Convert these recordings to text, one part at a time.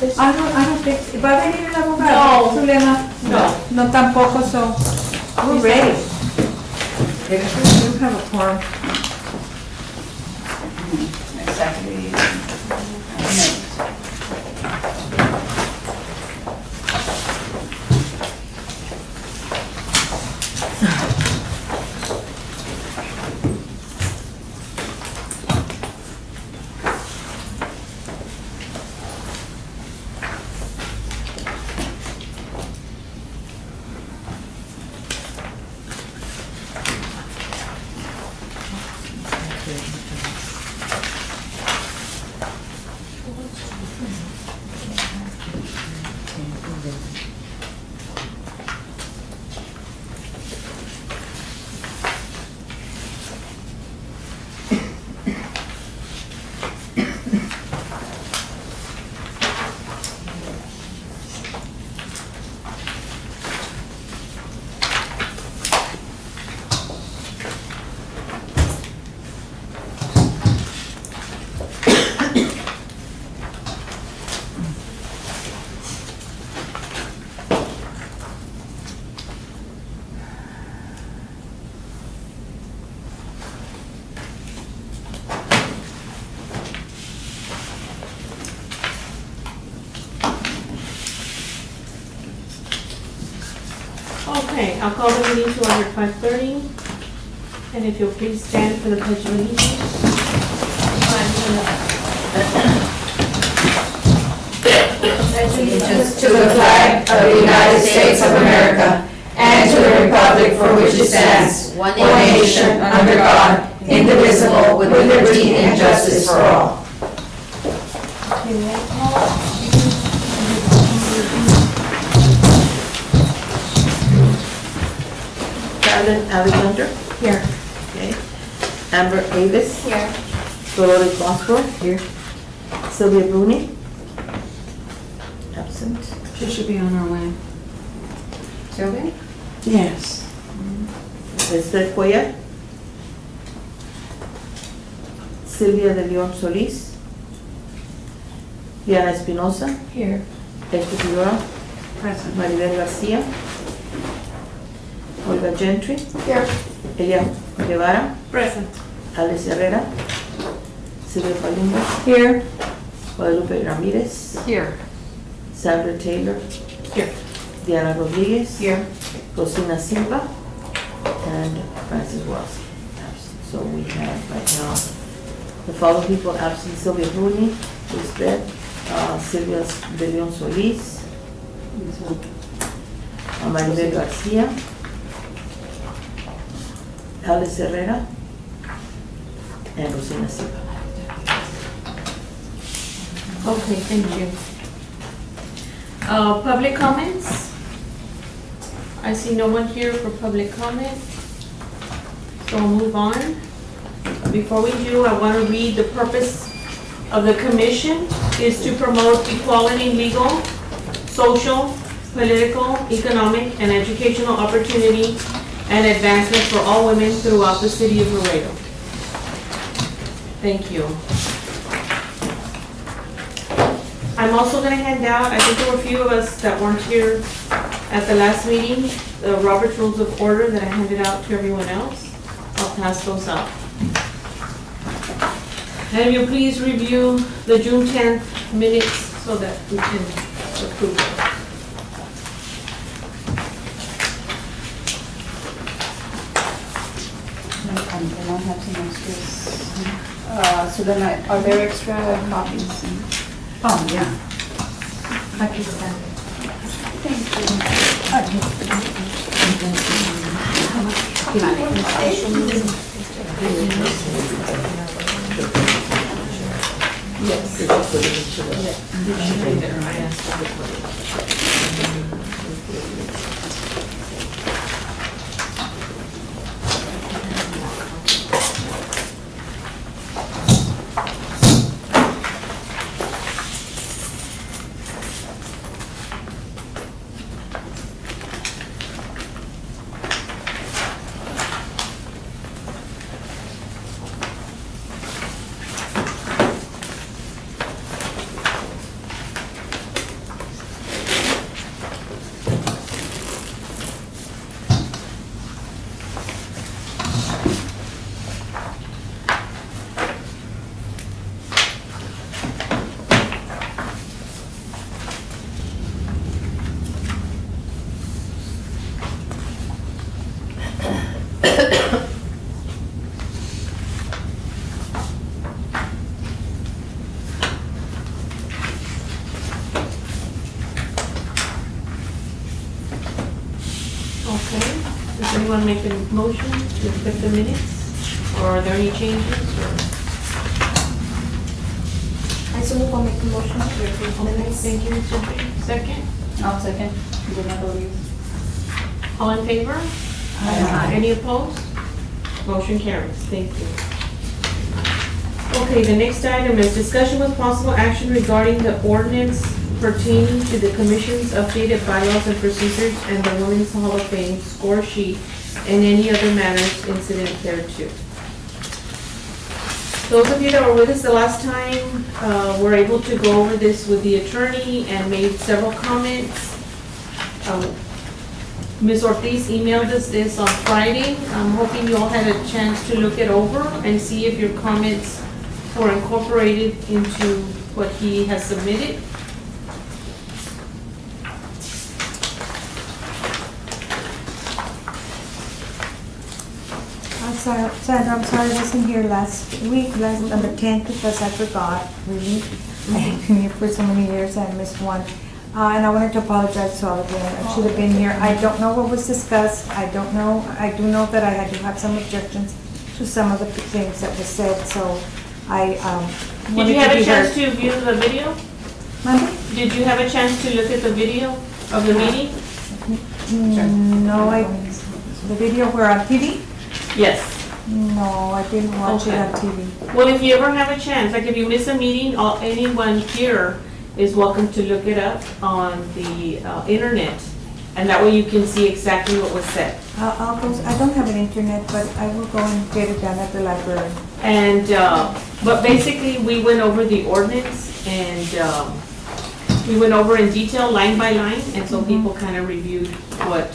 I don't think, ¿va a venir el abogado? No. Zulema? No. No tampoco, so, we're ready. We do have a quorum. Exactly. Okay, I'll call the meeting to order at 5:30. And if you'll please stand for the pledge of allegiance. Allegiance to the flag of the United States of America and to the republic for which it stands, one nation, under God, indivisible, with liberty and justice for all. Carolyn Alexander. Here. Okay. Amber Davis. Here. Dolores Boswell. Here. Sylvia Rooney. Absent. She should be on her way. Sylvia? Yes. Esther Cuellar. Silvia de León Solís. Diana Espinosa. Here. Esther Figueroa. Present. Maribel García. Olga Gentry. Here. Elia Guevara. Present. Alice Herrera. Silvia Palumbo. Here. Guadalupe Ramirez. Here. Sandra Taylor. Here. Diana Rodriguez. Here. Rosina Silva. And Francis Wells. Absent. So we have right now the following people absent: Sylvia Rooney, Lisbeth, Silvia de León Solís, Maribel García, Alice Herrera, and Rosina Silva. Okay, thank you. Public comments? I see no one here for public comment. So we'll move on. Before we do, I want to read the purpose of the commission is to promote equality in legal, social, political, economic, and educational opportunity and advancement for all women throughout the city of Laredo. Thank you. I'm also going to hand out, I think there were a few of us that weren't here at the last meeting, the Robert's Rules of Order that I handed out to everyone else. I'll pass those out. And you please review the June 10th minutes so that we can approve them. And I have some extras. So then, are there extra copies? Oh, yeah. I can send it. Does anyone make a motion to accept the minutes? Or are there any changes or? I suppose I'll make a motion to approve the Okay, minutes. thank you, Mr. Green. Second? I'll second. Gennaro Ruiz. All in favor? Aye. Any opposed? Motion carries. Thank you. Okay, the next item is discussion with possible action regarding the ordinance pertaining to the commission's updated bylaws and procedures and the Women's Hall of Fame score sheet and any other matters incident thereto. Those of you that were with us the last time were able to go over this with the attorney and made several comments. Ms. Ortiz emailed us this on Friday. I'm hoping you all had a chance to look it over and see if your comments were incorporated into what he has submitted. Sandra, I'm sorry I wasn't here last week, on the 10th, because I forgot, really. I have been here for so many years, I missed one. And I wanted to apologize to all of you, I should have been here. I don't know what was discussed, I don't know, I do know that I had to have some objections to some of the things that were said, so I Did wanted you to have be a chance heard. to view the video? Monday? Did you have a chance to look at the video of the meeting? No, the video were on TV? Yes. No, I didn't watch it Okay. on TV. Well, if you ever have a chance, like if you miss a meeting, anyone here is welcome to look it up on the internet. And that way you can see exactly what was said. I'll go, I don't have an internet, but I will go and get it done at the library. And, but basically, we went over the ordinance and we went over in detail, line by line, and so people kind of reviewed what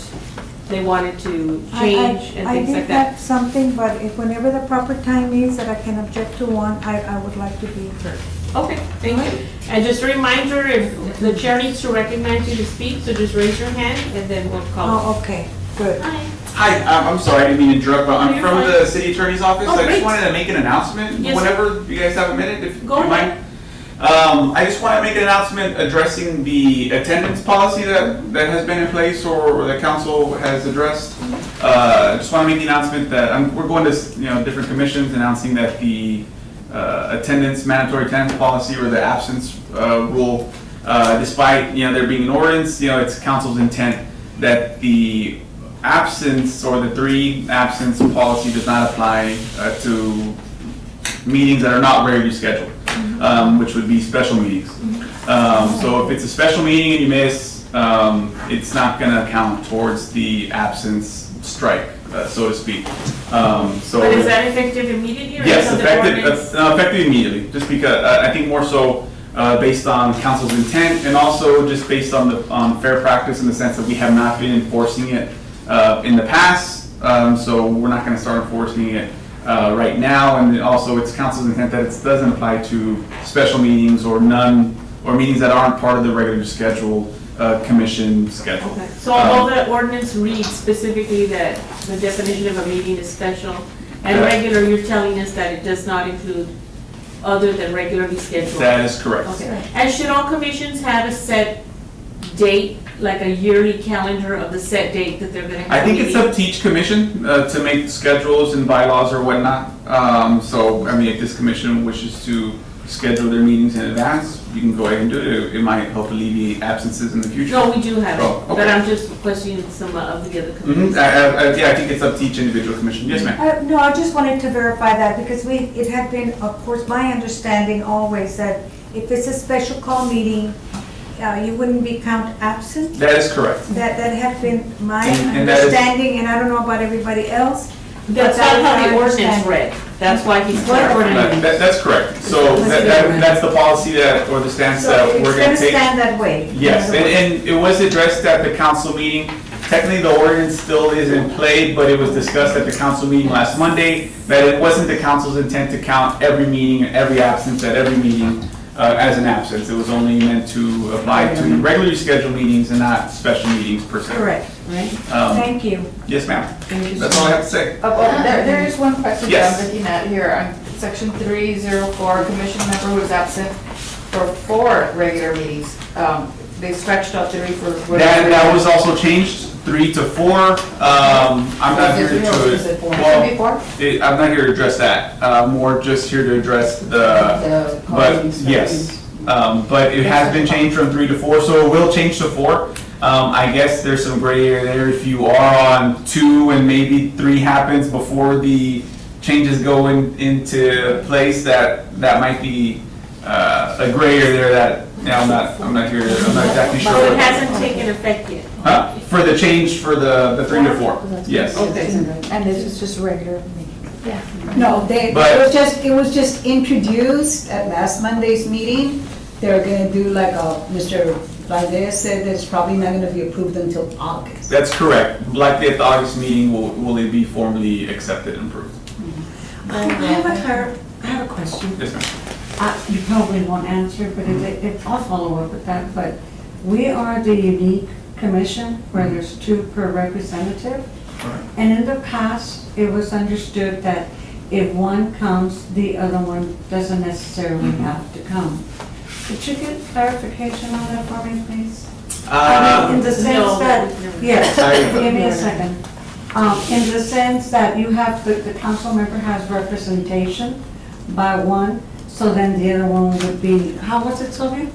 they wanted to change and I things did like that. have something, but if whenever the proper time is that I can object to one, I would like to be heard. Okay, thank you. And just a reminder, if the chair needs to recognize you to speak, so just raise your hand and then we'll call. Oh, okay, good. Hi. Hi, I'm sorry, I didn't mean to interrupt, but No, I'm you're from fine. the city attorney's office. Oh, I great. just wanted to make an announcement, Yes, whenever you guys have a minute, if you Go mind. ahead. I just want to make an announcement addressing the attendance policy that has been in place or the council has addressed. I just want to make the announcement that we're going to different commissions announcing that the mandatory attendance policy or the absence rule, despite there being an ordinance, it's council's intent that the absence or the 3 absence policy does not apply to meetings that are not regularly scheduled, which would be special meetings. So if it's a special meeting and you miss, it's not going to count towards the absence strike, so to speak. But is that effective immediately or Yes, is it the ordinance? effective immediately, just because, I think more so based on council's intent and also just based on fair practice in the sense that we have not been enforcing it in the past, so we're not going to start enforcing it right now, and also it's council's intent that it doesn't apply to special meetings or meetings that aren't part of the regular schedule, commission schedule. Okay, so although the ordinance reads specifically that the definition of a meeting is special and Yeah. regular, you're telling us that it does not include other than regularly scheduled? That is correct. Okay, and should all commissions have a set date, like a yearly calendar of the set date that they're gonna have? I think a it's meeting? up to each commission to make schedules and bylaws or whatnot. So, I mean, if this commission wishes to schedule their meetings in advance, you can go ahead and do it. It might help alleviate absences in the future. No, we do have Oh, it, okay. but I'm just questioning some of the other Mhm. committees. Yeah, I think it's up to each individual commission. Yes, ma'am. No, I just wanted to verify that because it had been, of course, my understanding always that if it's a special call meeting, you wouldn't be counted absent. That is correct. That had been my And that is- understanding, and I don't know about everybody else. That's But that not is how my the ordinance understanding. read, that's why he's What clarifying. That's correct. So that's the policy or the stance So that it's we're gonna going to take. stand that way. Yes, and it was addressed at the council meeting. Technically, the ordinance still is in play, but it was discussed at the council meeting last Monday that it wasn't the council's intent to count every meeting and every absence at every meeting as an absence. It was only meant to apply to regularly scheduled meetings and not special meetings per se. Correct, right? Thank you. Yes, ma'am. That's all I have to say. There is one question that Yes. I'm looking at here on section 304, commission member who is absent for 4 regular meetings. They scratched out 3 for. That was also changed, 3 to 4. I'm not here to, well, I'm not here to address that. More just here to address but yes. But it has been changed from 3 to 4, so it will change to 4. I guess there's some gray area there. If you are on 2 and maybe 3 happens before the changes go into place, that might be a gray area there that, I'm not here, I'm not exactly sure. So it hasn't taken effect yet? Huh? For the change for the 3 to 4, yes. Okay. And this is just regular meeting. No, But- it was just introduced at last Monday's meeting. They're gonna do like Mr. Valdez said, it's probably not gonna be approved until August. That's correct. Likely at the August meeting, will it be formally accepted and approved? I have a question. Yes, ma'am. You probably won't answer, but I'll follow up with that. But we are the unique commission where there's 2 per representative. Alright. And in the past, it was understood that if one comes, the other one doesn't necessarily have to come. Could you get clarification on that for me, please? I mean, in the sense No, that, we've never- yes, I- give me a second. In the sense that you have, the council member has representation by one, so then the other one would be, how was it, Sylvia?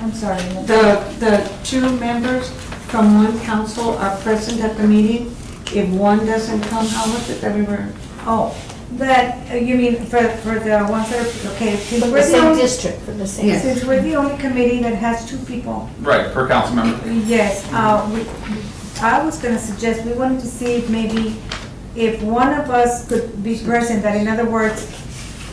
I'm sorry. The 2 members from one council are present at the meeting. If one doesn't come, how was it that we were? Oh, that, you mean for the ones that are, okay, since From we're the the same only, district, from the same. Yes. since we're the only committee that has 2 people, Right, per council member. yes, I was gonna suggest, we wanted to see if maybe, if one of us could be present, that in other words,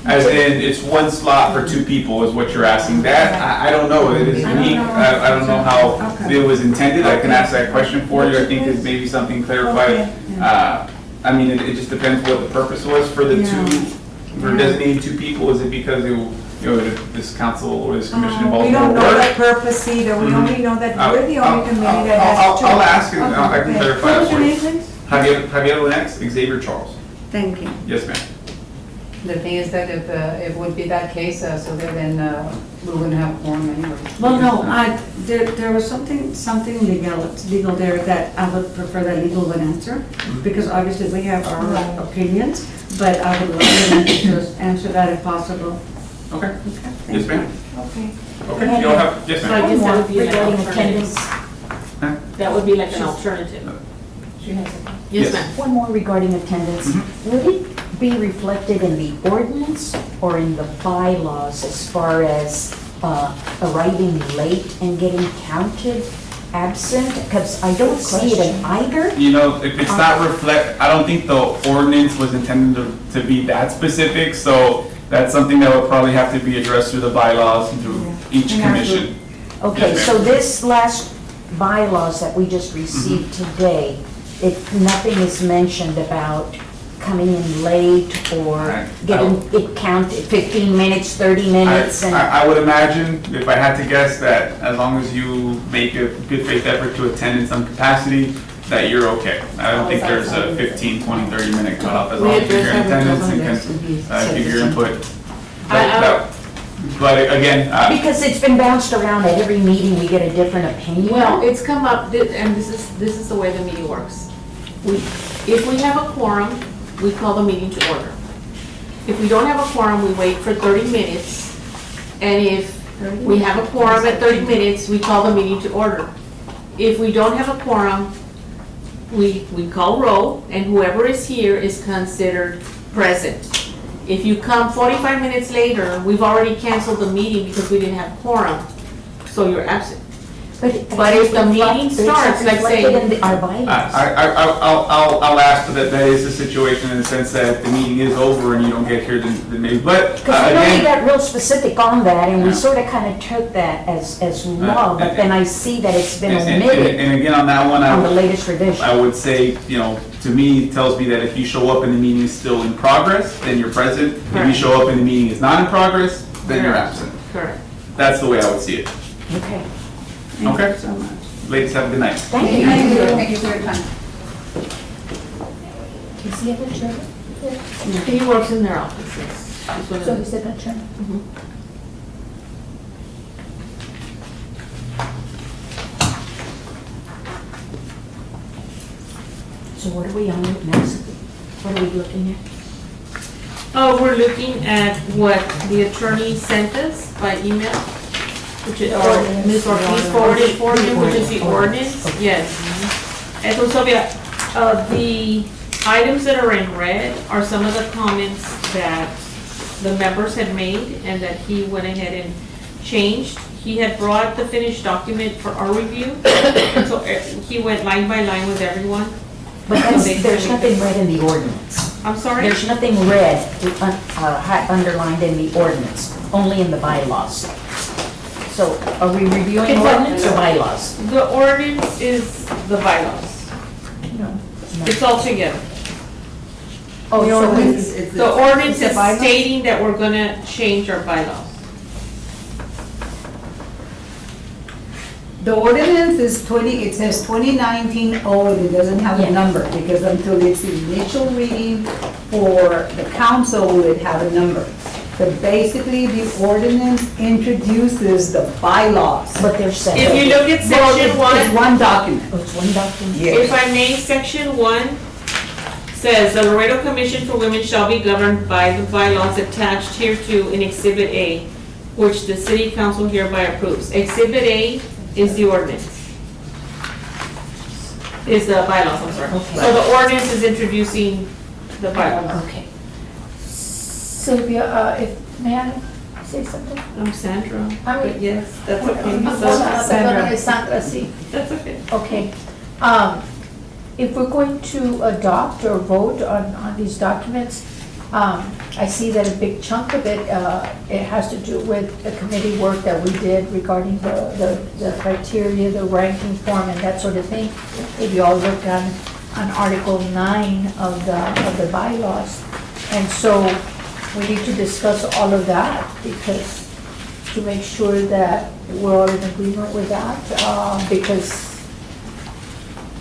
As in, it's 1 slot for 2 people is what you're asking. That, I don't know, it is I don't unique. know. I don't know how Okay. it was intended. I can ask that question for you. I think it's maybe something clarified. I mean, it just depends what the purpose was for the 2, for designating 2 people. Is it because this council or this commission involves we more don't know the work? purpose either, we Mhm. only know that we're the only committee that I'll has 2. ask and I can Okay. clarify What that was your for you. name, please? Javier next, Xavier Charles. Thank you. Yes, ma'am. The thing is that if it would be that case, so then we wouldn't have quorum anyway. Well, no, there was something legal there that I would prefer that legal would answer, because obviously we have our opinions, but I would love them to just answer that if possible. Okay. Thank Yes, ma'am. Okay. Okay, you'll have, yes, So I ma'am. guess that would be like an Regarding alternative. attendance. Huh? That would be like an alternative. Yes. Yes, ma'am. One more regarding attendance. Would it be reflected in the ordinance or in the bylaws as far as arriving late and getting counted absent? Because I don't see it in either. You know, if it's not I don't think the ordinance was intended to be that specific, so that's something that would probably have to be addressed through the bylaws and through each commission. Okay, Yes, so ma'am. this last bylaws that we just received today, nothing is mentioned about coming in late or Right. getting it counted 15 minutes, 30 minutes, and I would imagine, if I had to guess, that as long as you make a good faith effort to attend in some capacity, that you're okay. I don't think there's a 15, 20, 30-minute cutoff, as long as you're in attendance and can give your input. But again, because it's been bounced around at every meeting, we get a different opinion. Well, it's come up, and this is the way the meeting works. If we have a quorum, we call the meeting to order. If we don't have a quorum, we wait for 30 minutes. And if we have a quorum at 30 minutes, we call the meeting to order. If we don't have a quorum, we call roll, and whoever is here is considered present. If you come 45 minutes later, we've already canceled the meeting because we didn't have quorum, so you're absent. But if the meeting starts, like say, Reflected in our bylaws. I'll ask, but that is the situation in the sense that if the meeting is over and you don't get here, then maybe, but Because I know we again, got real specific on that, and we Yeah. sort of kind of took that as law, but then I see that it's been and omitted and again, on that one, on the latest revision. I would say, to me, it tells me that if you show up and the meeting is still in progress, then you're present. If you Correct. show up and the meeting is not in progress, then you're Correct. absent. correct. That's the way I would see it. Okay. Thank Okay. you so much. Ladies, have a good night. Thank you. Thank you for your time. Is he a chair? He works in their office, yes. He's one of So the- is it a chair? So what are we on next? What are we looking at? We're looking at what the attorney sent us by email, which is, or Ms. Ortiz forwarded for you, which is the ordinance, yes. And so Sylvia, the items that are in red are some of the comments that the members had made and that he went ahead and changed. He had brought the finished document for our review, and so he went line by line with everyone. But there's nothing red in the ordinance. I'm sorry? There's nothing red underlined in the ordinance, only in the bylaws. So are we reviewing ordinance or bylaws? The ordinance is the bylaws. No. It's all together. Oh, The so ordinance it's, The ordinance Is it is bylaws? stating that we're gonna change our bylaws. The ordinance is it says 2019 old, it doesn't have Yeah. a number, because until it's the initial reading for the council, will it have a number. But basically, the ordinance introduces the bylaws. but they're separate. If you look at Well, section it's one, one document. Oh, it's one document? if I may, section one says, the Laredo Commission for Women shall be governed by the bylaws attached hereto in Exhibit A, which the city council hereby approves. Exhibit A is the ordinance. Is the bylaws, I'm sorry. Okay. So the ordinance is introducing the bylaws. Okay. Sylvia, may I say something? I'm Sandra, I mean- but yes, that's okay. Perdóname, Sandra, sí. That's okay. Okay. If we're going to adopt or vote on these documents, I see that a big chunk of it, it has to do with the committee work that we did regarding the criteria, the ranking form and that sort of thing. If you all look on Article 9 of the bylaws. And so we need to discuss all of that because to make sure that we're all in agreement with that, because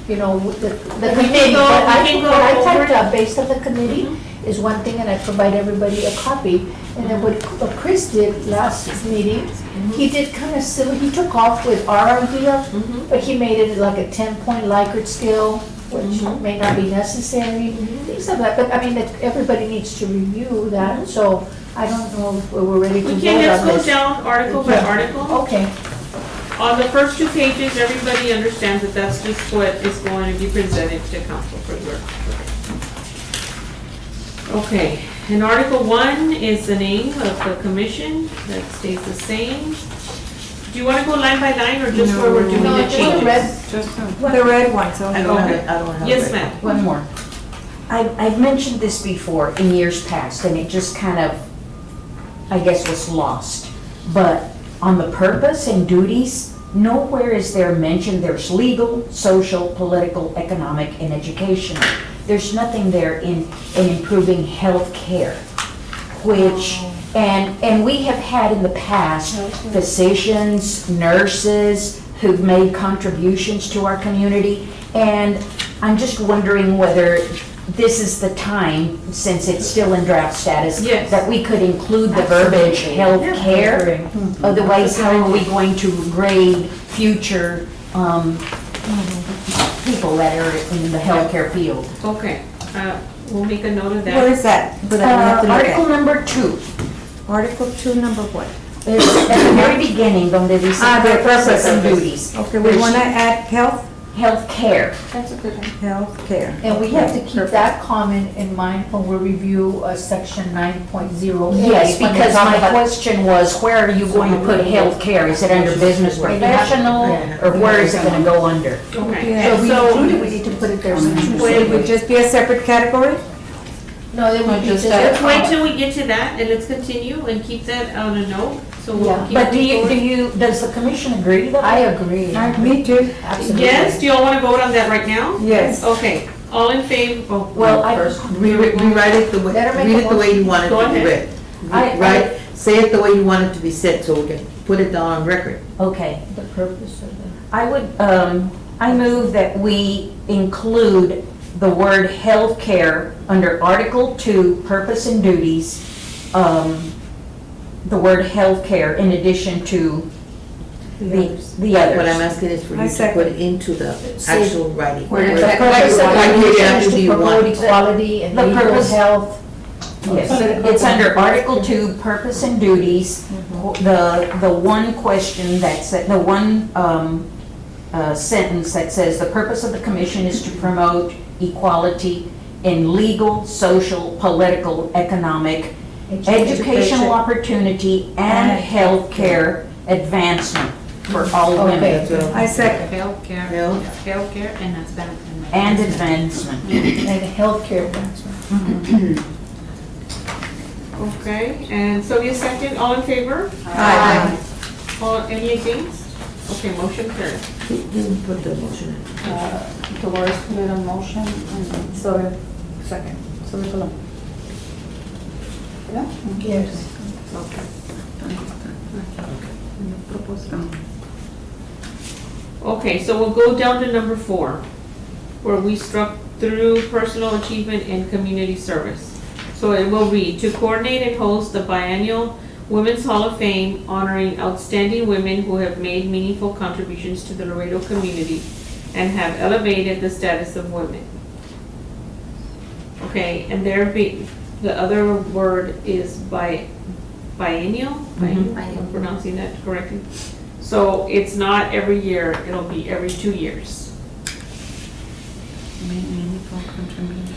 you know, the committee, go- we can go what I over typed it. up based on the committee is one thing, and I provide everybody a copy. And then what Chris did last meeting, he did kind of similar, he took off with our idea, but he made it like a 10-point Likert scale, which may not be necessary, things like that. But I mean, that everybody needs to review that, so I don't know if we're ready to We vote can just on go this. down article by Yeah. article. Okay. On the first two pages, everybody understands that that's just what is going to be presented to council for your. Okay, and Article 1 is the name of the commission, that stays the same. Do you want to go line by line, or just where we're doing No, the just the changes? red. The red one, so. I don't have Yes, it. ma'am. One more. I've mentioned this before in years past, and it just kind of, I guess, was lost. But on the purpose and duties, nowhere is there mentioned there's legal, social, political, economic, and educational. There's nothing there in improving health care, which, and we have had in the past physicians, nurses who've made contributions to our community, and I'm just wondering whether this is the time, since it's still in draft status, Yes. that we could include the verbiage health care. Otherwise, how are we going to grade future people that are in the healthcare field? Okay, we'll make a note of Where that. is that? But I have to look Article at. number 2, Article 2, number what? is at the very beginning, donde dice the purpose and purpose. duties. Okay, we want to add health, Healthcare. That's a good one. health care. And we have to keep that comment in mind when we review section 9.08. Yes, when we because talk my about- question was, where are you going to put healthcare? Is it under business professional, or where is it gonna go under? Okay, Yeah. So we so, include it, we need to put it there. It would just be a separate category? No, it would be just. let's wait till we get to that, and let's continue and keep that on a note, so we'll Yeah. keep. But moving does the commission agree that? I agree. Me too. forward. Absolutely. Yes, do y'all want to vote on that right now? Yes. Okay, all in favor, oh, Well, First, rewrite it the way, Better make read a it the way you want it Go to be ahead. read. Right, say it the way you want it to be said, so we can put it down on record. Okay, The purpose of the. I would, I move that we include the word healthcare under Article 2, purpose and duties, the word healthcare in addition to The others. What I'm asking is for I you to second. put into the Say- actual writing. The Where- purpose of the what commission exactly is do to you promote want? equality and The legal purpose- health. Yes, it's under Article 2, Purpose and Duties. The one question that's, the one sentence that says, "The purpose of the commission is to promote equality in legal, social, political, economic, educational opportunity, and healthcare advancement for all women." Okay. I second. Health. Healthcare and advancement. And advancement. And healthcare advancement. Okay, and Sylvia second, all in favor? Aye. All, any against? Okay, motion carried. You put the motion in. Dolores made a motion and Sylvia second. Sylvia Colon. Yeah? Yes. Okay, so we'll go down to number 4, where we struck through personal achievement and community service. So it will read, to coordinate and host the biennial Women's Hall of Fame honoring outstanding women who have made meaningful contributions to the Laredo community and have elevated the status of women. Okay, and the other word is biennial? I'm pronouncing that correctly. So it's not every year, it'll be every 2 years. Meaningful contribution.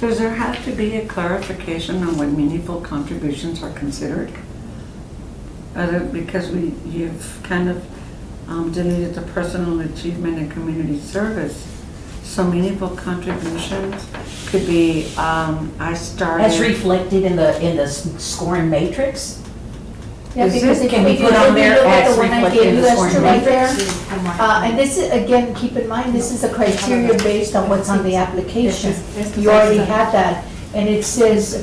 Does there have to be a clarification on what meaningful contributions are considered? Because you've kind of deleted the personal achievement and community service. So meaningful contributions could be, I started. As reflected in the scoring matrix? Yeah, Is because it- if can we if put you on there look at as the one I reflected gave in you, the that's scoring two right there. matrix? And this is, again, keep in mind, this is a criteria based on what's on the application. You already have that, and it says,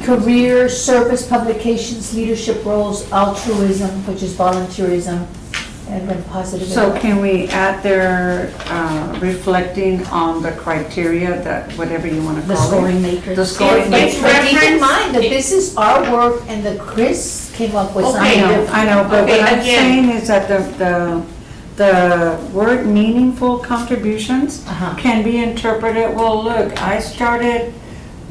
career, service, publications, leadership roles, altruism, which is volunteerism, and then positive. So can we add there, reflecting on the criteria that, whatever you want to The call it? scoring matrix? The scoring It's matrix. But keep in reference- mind that this is our work and that Chris came up with Okay. I something know, different. I know, but Okay, what I'm again. saying is that the word meaningful contributions Uh-huh. can be interpreted, well, look, I started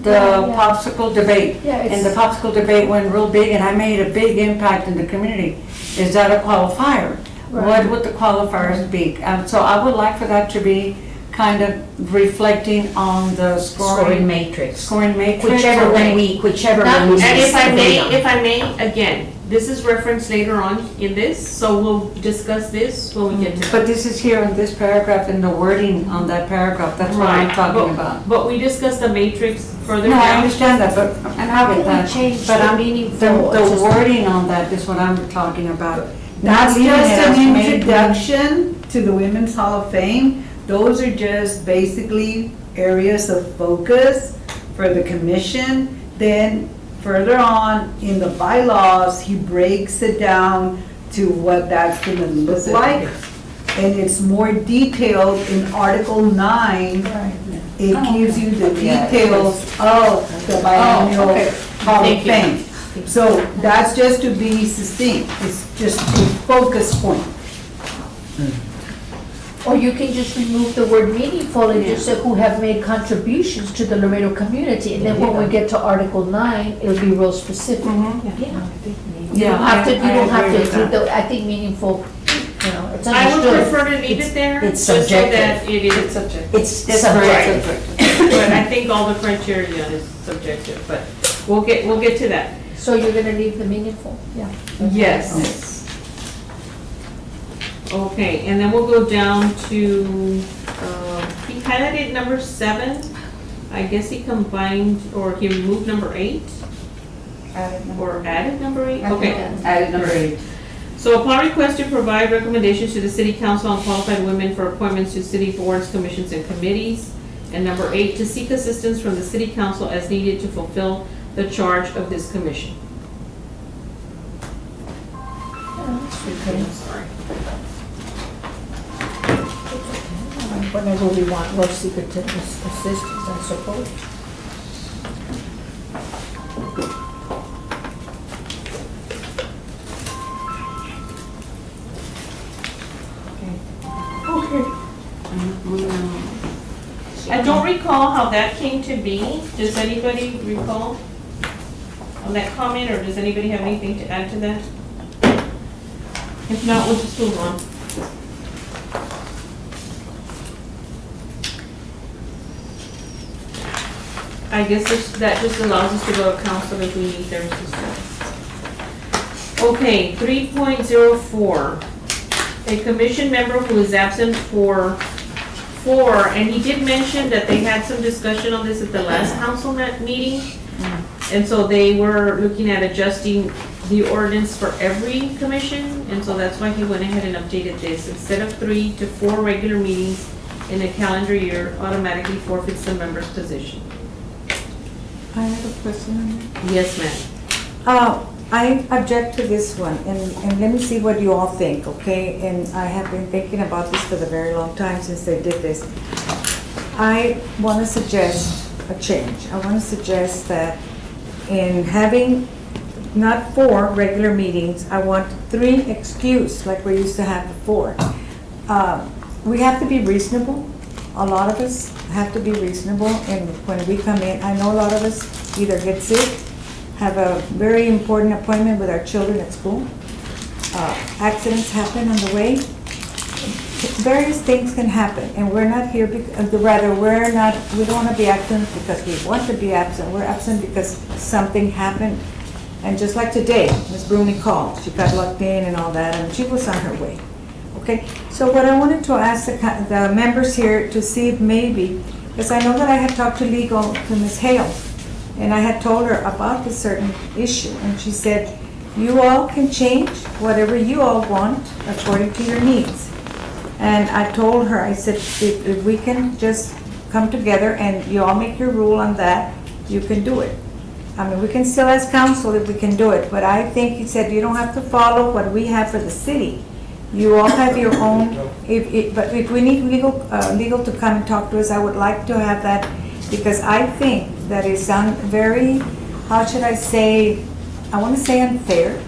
the Yeah, yeah. popsicle debate. Yeah, And the it's, popsicle debate went real big and I made a big impact in the community. Is that a qualifier? What Right. would the qualifiers be? So I would like for that to be kind of reflecting on the Scoring scoring matrix. matrix. Whichever or- one we And if I agree on. again, this is referenced later on in this, so we'll discuss this when we get to. But this is here in this paragraph, in the wording on that paragraph, that's what I'm Right, talking about. But we discussed the matrix further No, I down. understand that, but I'm how not with can we that. change But the I'm, meaningful? the wording on that is what I'm talking about. That's Not leaving just it as an maybe- introduction to the Women's Hall of Fame. Those are just basically areas of focus for the commission. Then further on in the bylaws, he breaks it down to what that's gonna look like. And it's more detailed in Article 9. Right. It gives you the Yeah, details of the biennial okay. Hall of Thank you. Fame. So that's just to be succinct, it's just a focus point. Or you can just remove the word meaningful and just say who have made contributions to the Laredo community. And then when we get to Article 9, it'll be real specific. Mhm. Yeah. You Yeah, don't have to, I agree with include that. the, I think meaningful, you know, it's I would understood. prefer to leave it there, It's just so subjective. that it is, It's subjective. It's It's very subjective. subjective. but I think all the criteria is subjective, but we'll get to that. So you're gonna leave the meaningful, yeah. Yes. Okay, and then we'll go down to, he highlighted number 7. I guess he combined, or he removed number 8, or added number 8? Okay. Added number 8. So upon request to provide recommendations to the city council on qualified women for appointments to city boards, commissions, and committees. And number 8, to seek assistance from the city council as needed to fulfill the charge of this commission. Okay. Whenever we want more secret assistance, I suppose. I don't recall how that came to be. Does anybody recall on that comment, or does anybody have anything to add to that? If not, we'll just move on. I guess that just allows us to go to council if we need their assistance. Okay, 3.04. A commission member who is absent for 4, and he did mention that they had some discussion on this at the last council meeting. And so they were looking at adjusting the ordinance for every commission, and so that's why he went ahead and updated this. Instead of 3 to 4 regular meetings in a calendar year, automatically forfeits the member's position. I have a question on that. Yes, ma'am. I object to this one, and let me see what you all think, okay? And I have been thinking about this for a very long time since they did this. I want to suggest a change. I want to suggest that in having not 4 regular meetings, I want 3 excused, like we used to have before. We have to be reasonable. A lot of us have to be reasonable, and when we come in, I know a lot of us either get sick, have a very important appointment with our children at school, accidents happen on the way, various things can happen, and we're not here because, we don't want to be absent because we want to be absent. We're absent because something happened. And just like today, Ms. Bruni called, she got locked in and all that, and she was on her way. Okay, so what I wanted to ask the members here to see if maybe, because I know that I had talked to legal, to Ms. Hale, and I had told her about this certain issue, and she said, you all can change whatever you all want according to your needs. And I told her, I said, if we can just come together and you all make your rule on that, you can do it. I mean, we can still ask council if we can do it, but I think he said you don't have to follow what we have for the city. You all have your own, but if we need legal to come and talk to us, I would like to have that, because I think that is very, how should I say, I want to say unfair,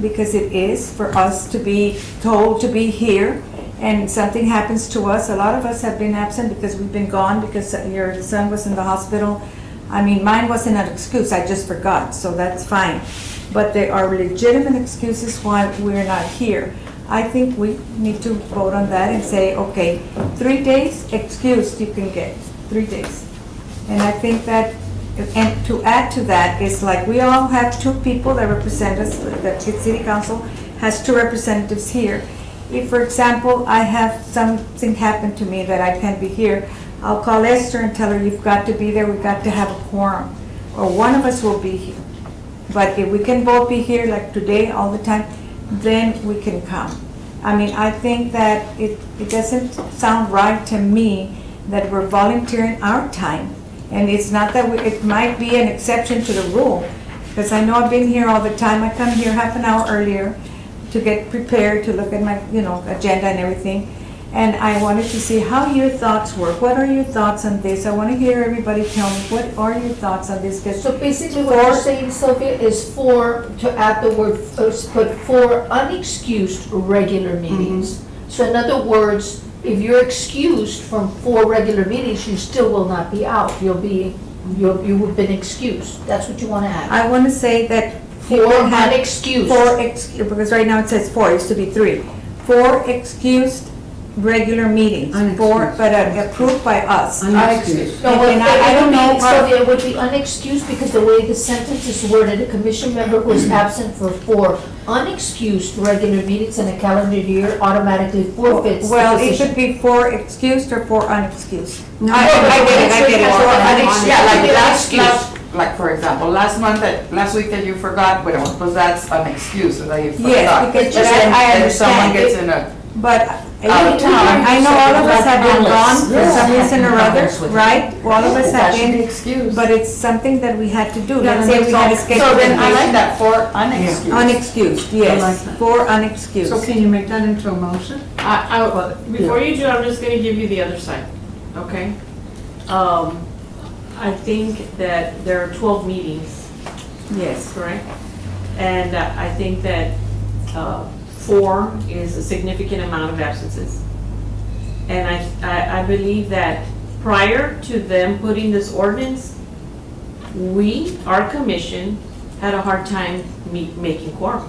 because it is for us to be told to be here and something happens to us. A lot of us have been absent because we've been gone because your son was in the hospital. I mean, mine wasn't an excuse, I just forgot, so that's fine. But there are legitimate excuses why we're not here. I think we need to vote on that and say, okay, 3 days excused you can get, 3 days. And I think that, and to add to that, is like we all have 2 people that represent us, the city council has 2 representatives here. If, for example, I have something happen to me that I can't be here, I'll call Esther and tell her, you've got to be there, we've got to have a quorum, or one of us will be here. But if we can both be here like today, all the time, then we can come. I mean, I think that it doesn't sound right to me that we're volunteering our time. And it's not that it might be an exception to the rule, because I know I've been here all the time. I come here half an hour earlier to get prepared, to look at my, agenda and everything. And I wanted to see how your thoughts were. What are your thoughts on this? I want to hear everybody tell me, what are your thoughts on this? So basically what you're saying, Sylvia, is to add the word, put 4 unexcused regular meetings. So in other words, if you're excused from 4 regular meetings, you still will not be out. You have been excused. That's what you want to add. I want to say that 4 unexcused. Because right now it says 4, it used to be 3. 4 excused regular meetings, Unexcused. but approved by us. Unexcused. No, And I don't know so it would be unexcused because the way the sentence is worded, a commission member who is absent for 4 unexcused regular meetings in a calendar year automatically forfeits the Well, it position. could be 4 excused or 4 unexcused. No, I get it. Yeah, like Unexcused. like for example, last week that you forgot, well, because that's an excuse that you forgot. Yes, because But then I if someone understand gets it, in a, but out of town. I know all of us have been gone for Yes. some reason or other, right? All of us that have should be been, excused. but it's something that we had to do. Yeah, Let's say we had a So scheduled then I like vacation. that, for unexcused. Unexcused, I like yes, that. 4 So unexcused. can you make that into a motion? Before you do, I'm just gonna give you the other side, okay? I think that there are 12 meetings, Yes. correct? And I think that 4 is a significant amount of absences. And I believe that prior to them putting this ordinance, our commission, had a hard time making quorum.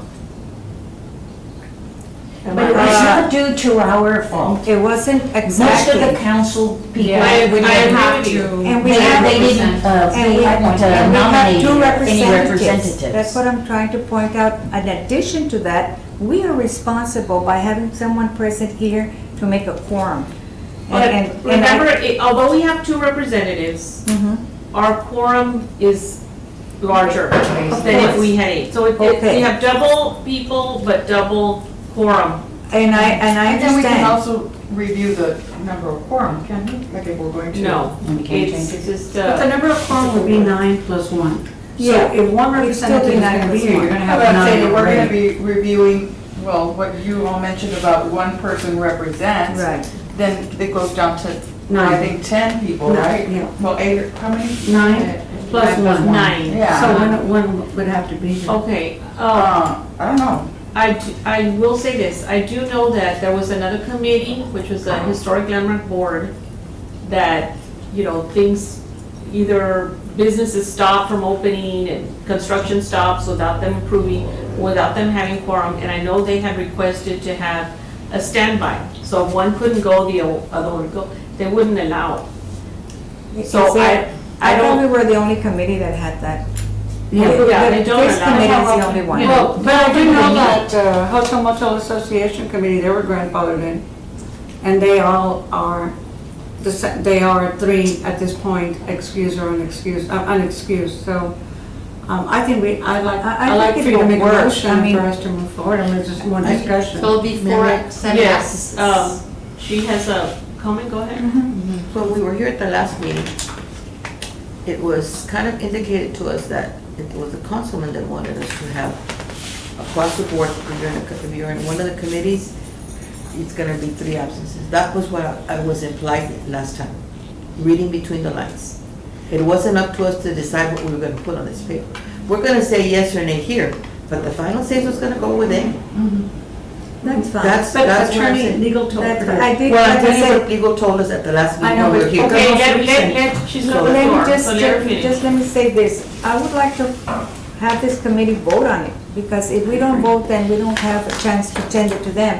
Am I But it was right? not due to our fault. It wasn't Most of the exactly. council people. Yeah, I would agree have with you. to- And we They have- they didn't, And they we hadn't and we have nominated two any representatives. representatives. That's what I'm trying to point out. In addition to that, we are responsible by having someone present here to make a quorum. But remember, although we have two representatives, Mhm. our quorum is larger than if we had 8. So Okay. we have double people, but double quorum. And I And then we can understand. also review the number of quorum, can we? Like if we're going to. No, We can't it's change it. just, But the number of quorum would be 9 plus 1. So Yeah, if one it'd still representative be is 9 gonna be plus here, you're 1. gonna I have was 9 saying, we're gonna already. be reviewing, well, what you all mentioned about one person represents. Right. Then it goes down to, Nine. I think, 10 people, No, right? yeah. Well, 8, how many? 9 plus 1. 9. Yeah. So one would have to be here. Okay, I don't know. I will say this, I do know that there was another committee, which was the Historic Landmark Board, that, things, either businesses stop from opening and construction stops without them approving, without them having quorum, and I know they had requested to have a standby. So if one couldn't go, the other one would go, they wouldn't allow it. So Is it- I thought we don't, were the only committee that had that. yeah, they don't This allow committee it. is the only one. Well, But I do know that Hotel Motel Association Committee, they were grandfathered in, and they all are, they are 3 at this point, excused or unexcused, so I think I I'd like think for it you to will make a work. motion I mean- for us to move forward, and there's just more discussion. So before, Yes, she has a comment, go ahead. when we were here at the last meeting, it was kind of indicated to us that it was the councilman that wanted us to have across the board, if you're in one of the committees, it's gonna be 3 absences. That was what I was implied last time, reading between the lines. It wasn't up to us to decide what we were gonna put on this paper. We're gonna say yes or nay here, but the final say was gonna go with them. That's fine. That's But what I'm attorney, saying. legal told That's, her. I think, Well, like I'm I telling you said, what legal told us at the last I meeting know, when we were but- here. Okay, most let, recent. she's So got the let floor, me just, so let her finish. just let me say this. I would like to have this committee vote on it, because if we don't vote, then we don't have a chance to send it to them.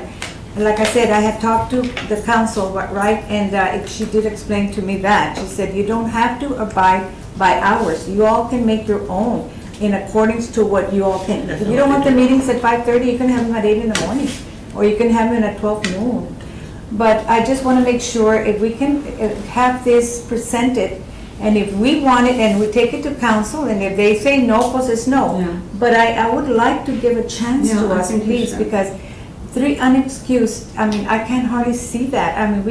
And like I said, I had talked to the council, right, and she did explain to me that. She said, you don't have to abide by hours. You all can make your own in accordance to what you all can. If you don't want the meetings at 5:30, you can have them at 8 in the morning, or you can have them at 12 noon. But I just want to make sure if we can have this presented, and if we want it and we take it to council, and if they say no, pues it's no. Yeah. But I would like to give a chance Yeah, to I us, think you please, should. because 3 unexcused, I mean, I can hardly see that. I mean,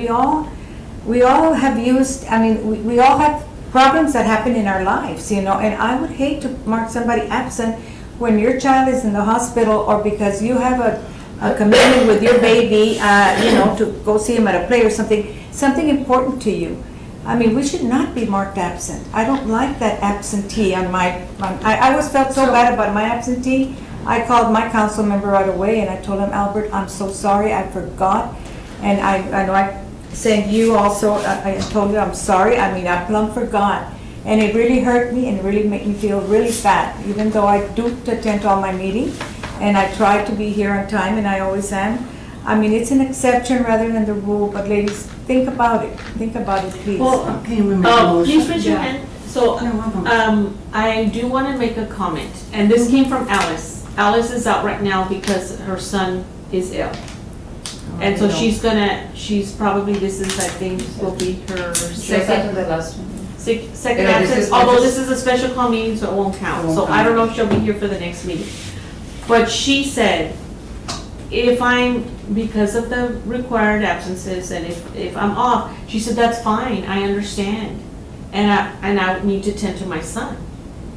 we all have used, I mean, we all have problems that happen in our lives, and I would hate to mark somebody absent when your child is in the hospital, or because you have a commitment with your baby, to go see him at a play or something important to you. I mean, we should not be marked absent. I don't like that absentee on I always felt so bad about my absentee. I called my council member right away and I told him, Albert, I'm so sorry, I forgot. And I know I sent you also, I told you I'm sorry, I mean, I plumb forgot. And it really hurt me and it really made me feel really bad, even though I do attend all my meetings and I try to be here on time, and I always am. I mean, it's an exception rather than the rule, but ladies, think about it, please. Well, okay, we make a motion. Please raise your hand. So, No, I'm I do want to make a comment, and this came from Alice. Alice is out right now because her son is ill. And so she's probably, this is, I think, will be her second the last one. second Yeah, this absence, is- although this is a special call meeting, so it won't It count. won't So I count. don't know if she'll be here for the next meeting. But she said, if I'm, because of the required absences, and if I'm off, she said, that's fine, I understand. And I need to tend to my son.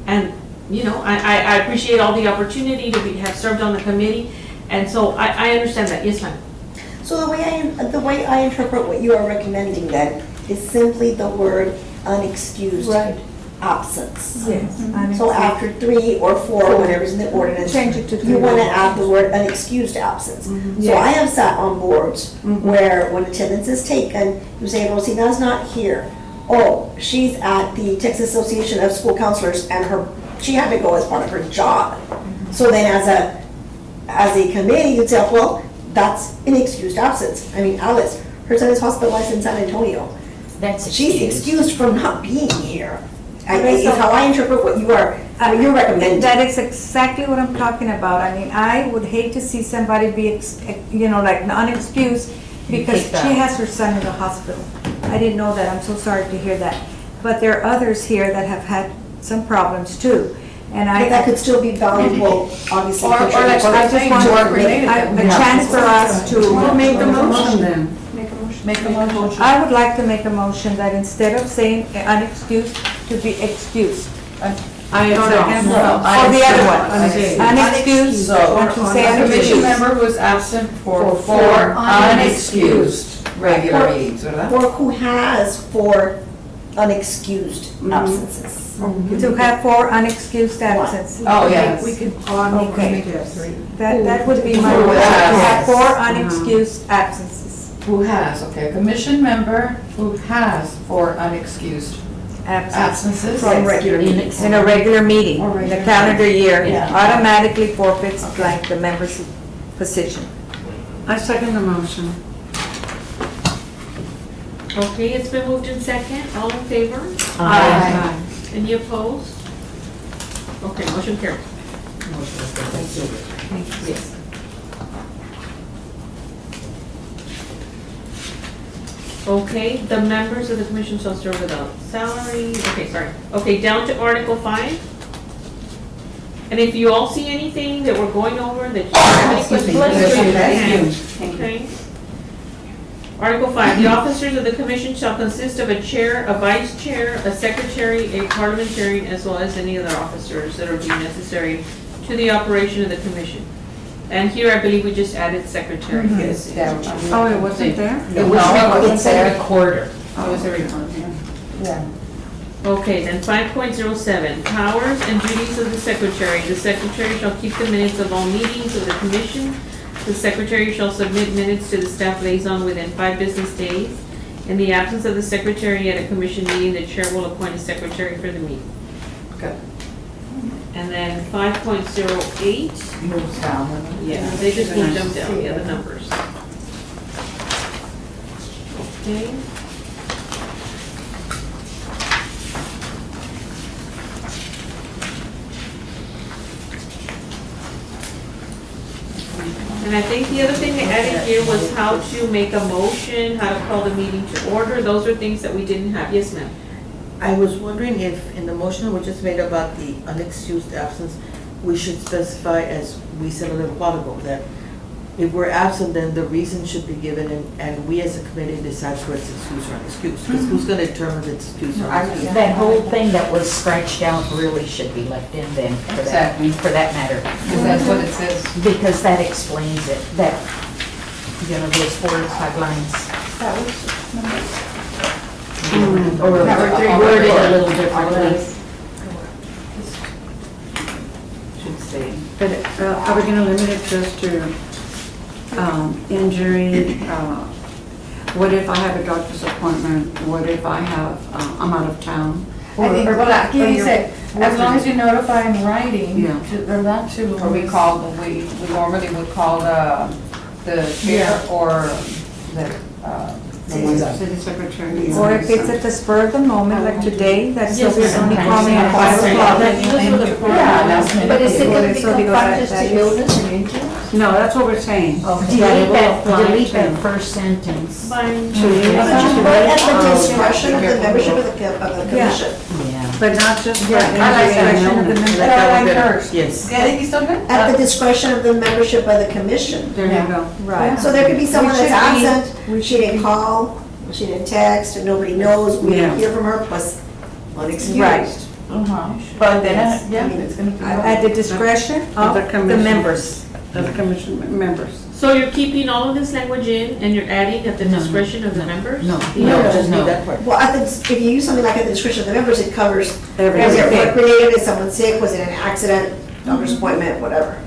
And, I appreciate all the opportunity to have served on the committee, and so I understand that. Yes, ma'am. So the way I interpret what you are recommending then is simply the word unexcused absence. Yes. So after 3 or 4, whatever's in the ordinance, Change it to you 3. want to add the word unexcused absence. So I have sat on boards where when attendance is taken, you say, Rosina's not here, oh, she's at the Texas Association of School Counselors and she had to go as part of her job. So then as a committee, you'd say, well, that's an excused absence. I mean, Alice, her son is hospitalized in San Antonio. She's excused from not being here. Is how I interpret what you're recommending. That is exactly what I'm talking about. I mean, I would hate to see somebody be, like unexcused because she has her son in the hospital. I didn't know that. I'm so sorry to hear that. But there are others here that have had some problems too. And But that could still be valuable, obviously. Or like I just want a chance for us to. Make the motion then. Make a motion. I would like to make a motion that instead of saying unexcused, to be excused. I Or the other one. Unexcused, want to say A commission unexcused. member who is absent for 4 unexcused regular meetings, ¿verdad? Or who has 4 unexcused absences. To have 4 unexcused absences. Oh, yes. We could on Okay. three. That would be my Who wish, to have has. 4 unexcused absences. Who has, okay, a commission member who has 4 unexcused absences. From regular meetings. In a regular meeting, Or in regular the calendar year, Yeah. automatically forfeits like the member's position. I second the motion. Okay, it's been moved in second. All in favor? Aye. Any opposed? Okay, motion carries. Yes. Okay, the members of the commission shall serve without salary. Okay, sorry. Okay, down to Article 5. And if you all see anything that we're going over that you have any questions, raise your hand. Okay. Article 5, the officers of the commission shall consist of a chair, a vice chair, a secretary, a parliamentarian, as well as any other officers that are deemed necessary to the operation of the commission. And here I believe we just added secretary. Yes, yeah. Oh, it wasn't there? It's a recorder. Oh, it's a recorder, yeah. Okay, then 5.07, powers and duties of the secretary. The secretary shall keep the minutes of all meetings of the commission. The secretary shall submit minutes to the staff liaison within 5 business days. In the absence of the secretary at a commission meeting, the chair will appoint a secretary for the meeting. Okay. And then 5.08, Moves down. yeah, they just moved them down, yeah, the numbers. Okay. And I think the other thing they added here was how to make a motion, how to call the meeting to order. Those are things that we didn't have. Yes, ma'am. I was wondering if in the motion we just made about the unexcused absence, we should specify, as we said a little while ago, that if we're absent, then the reason should be given and we as a committee decide whether it's excused or unexcused. Because who's going to determine if it's excused or unexcused? That whole thing that was scratched out really should be left in then, Exactly. for that matter. Because that's what it says. Because that explains it, that, those 4 taglines. Or worded a little differently. Should say. But are we gonna limit it just to injury? What if I have a doctor's appointment? What if I have, I'm out of town? I think, well, like you said, as long as you notify in writing, Yeah. or not to, or we normally would call the chair or the, City secretary. Or if it's at the spur of the moment, like today, that's Yes, Sylvia's only ma'am. calling at 5 o'clock. Yeah, But is it going to be So they go confined like just that. to illness and injury? No, that's what we're saying. Delete that first sentence. Fine. But you put at the discretion of the membership of the commission. Yeah. But not just for I like that. injury and illness. But I like hers. Yes. Yeah, I think you still good? At the discretion of the membership of the commission. There you go. Right. So there could be someone We that's should absent, she didn't call, she didn't text, and nobody knows, we didn't Yeah. hear from her, plus unexcused. Right. But then, yeah, it's gonna be. At the discretion of The the commission. members. Of the commission members. So you're keeping all of this language in and you're adding at the discretion of the members? No, No. just leave that part. Well, if you use something like at the discretion of the members, it covers, is Everything. it work related, is someone sick, was it an accident, doctor's appointment, whatever.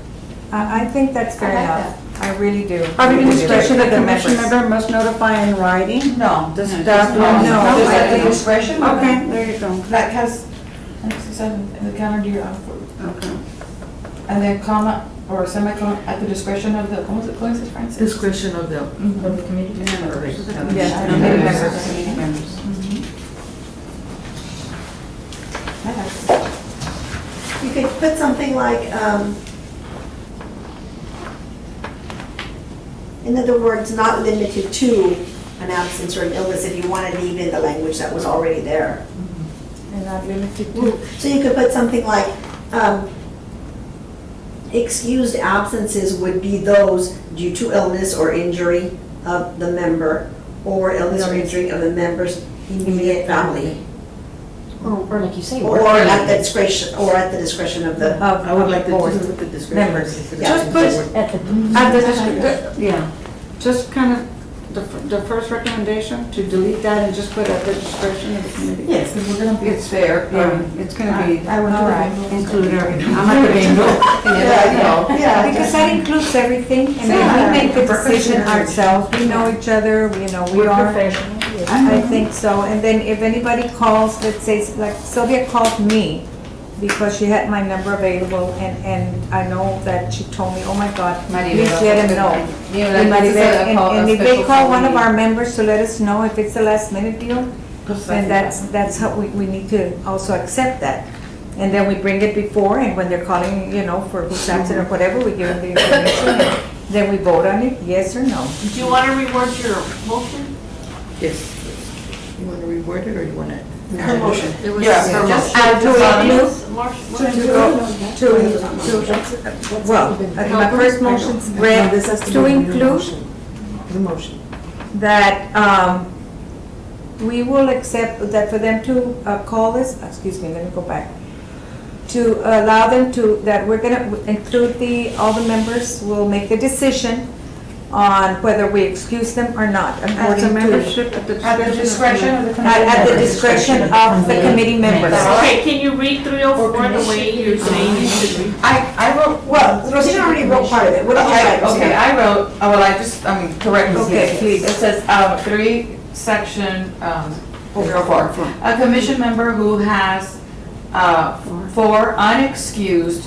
I think that's fair I like enough. that. I really do. Are we going to Discretion the of the commission members. member must notify in writing? No. The staff? No. Just at the discretion. Okay, there you go. That has, in the calendar year, Okay. and then comma or semicolon at the discretion of the, ¿cómo se dice, Francis? Discretion of the committee members. Yes, committee members. You could put something like, in other words, not limited to an absence or an illness, if you want to leave in the language that was already there. And not limited to. So you could put something like, excused absences would be those due to illness or injury of the member, or illness or injury of the member's immediate family. Or like you say. Or at the discretion, of the, I would like to board just put the discretion. members. Yeah. Just put, At the. at the, yeah, just kind of, the first recommendation, to delete that and just put at the discretion of the committee. Yes, because we're gonna be. It's fair, it's gonna be, I will, all right. include everything. I'm not gonna bingo. yeah. Because that includes everything, and then we make the decision ourselves, we know each other, we are. Professional, yes. I think so, and then if anybody calls, let's say, like Sylvia called me because she had my number available, and I know that she told me, oh my God, please let him know. And if they call one of our members to let us know if it's a last minute deal, then that's how we need to also accept that. And then we bring it before, and when they're calling, for who's absent or whatever, we give them the information, and then we vote on it, yes or no. Do you want to reword your motion? Yes. You want to reword it or you want to? Her motion. Yeah, Just add to include- March. My first motion's read to include The motion. that we will accept that for them to call us, excuse me, let me go back, to allow them to, that we're going to include all the members will make the decision on whether we excuse them or not. As according a to- membership at the discretion of the committee. At the discretion of the committee members. Okay, can you read 304 the way you're saying you should read? I wrote, Well, Rosina already wrote part of it. What did you write, Rosina? okay, I wrote, correct me. Okay, please. It says, section 04. A commission member who has four unexcused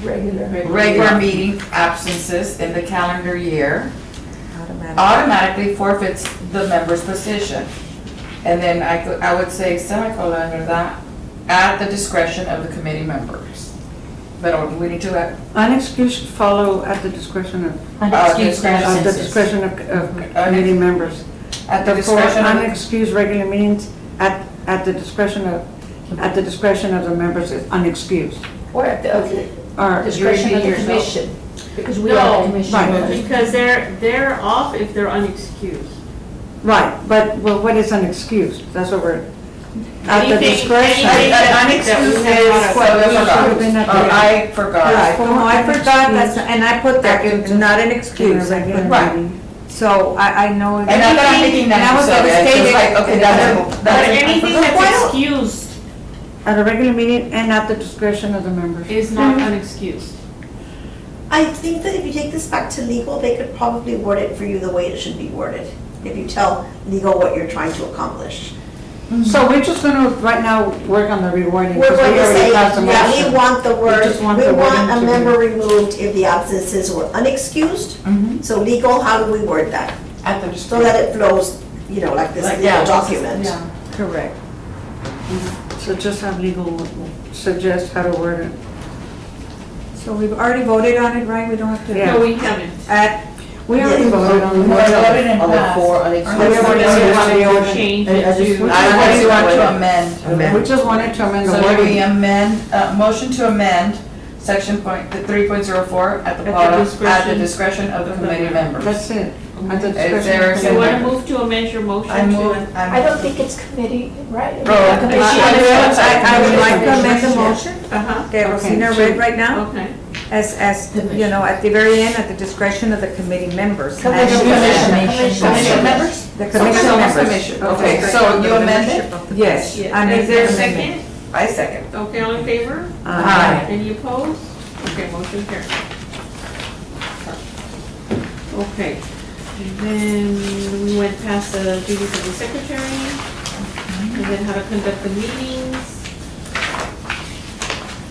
regular meeting absences in the calendar year automatically forfeits the member's position. And then I would say semicolon under that, at the discretion of the committee members. But we need to, unexcused follow at the discretion of, Unexcused at the absences. discretion of committee members. at the The four discretion of the unexcused regular meetings at the discretion of the members is unexcused. Or at the Or discretion of the yourself. commission, because we are the commission. Right. Because they're off if they're unexcused. right, but what is unexcused? That's what we're, at the Anything- discretion. anything- unexcused that we have is not what Should have been at the- I forgot. Right, no, I forgot, and I put that, it's not an excuse, Right. so I know. And not that I'm thinking And I that, was so it's devastated. just like, okay, But that's. anything that's excused At a regular meeting and at the discretion of the members. is not unexcused. I think that if you take this back to legal, they could probably word it for you the way it should be worded. If you tell legal what you're trying to accomplish. So we're just gonna, right now, work on the rewording. We're because going we to already say, passed the yeah, motion. we want the word, just want we the want wording a to be- member removed if the absences were unexcused. So legal, how do we word that? At the So that it flows, like this legal document. Yeah. Correct. So just have legal suggest how to word it. So we've already voted on it, right? We don't have to. Yeah. No, we haven't. We already Yes. voted on We voted in On the past. four Or unexcused. we want Yeah. to change I it just to. want- I want to amend. We just wanted to amend the So do we wording. amend, motion to amend section 3.04 at the At the bottom, at the discretion discretion of the committee members. That's it. At the Is there discretion a of the You want to members. move to amend your motion I move. to? I don't think it's committee, right? Oh, I would like to amend the motion Uh-huh, that Rosina read right now, okay. as, at the very end, at the discretion of the committee members. Commission. Commission members? The commission members. Commission. Okay, so you amended? Yes. I made Is there a the amendment. second? I second. Okay, all in favor? Aye. Any opposed? Okay, motion carries. Okay, and then we went past the duties of the secretary, and then how to conduct the meetings.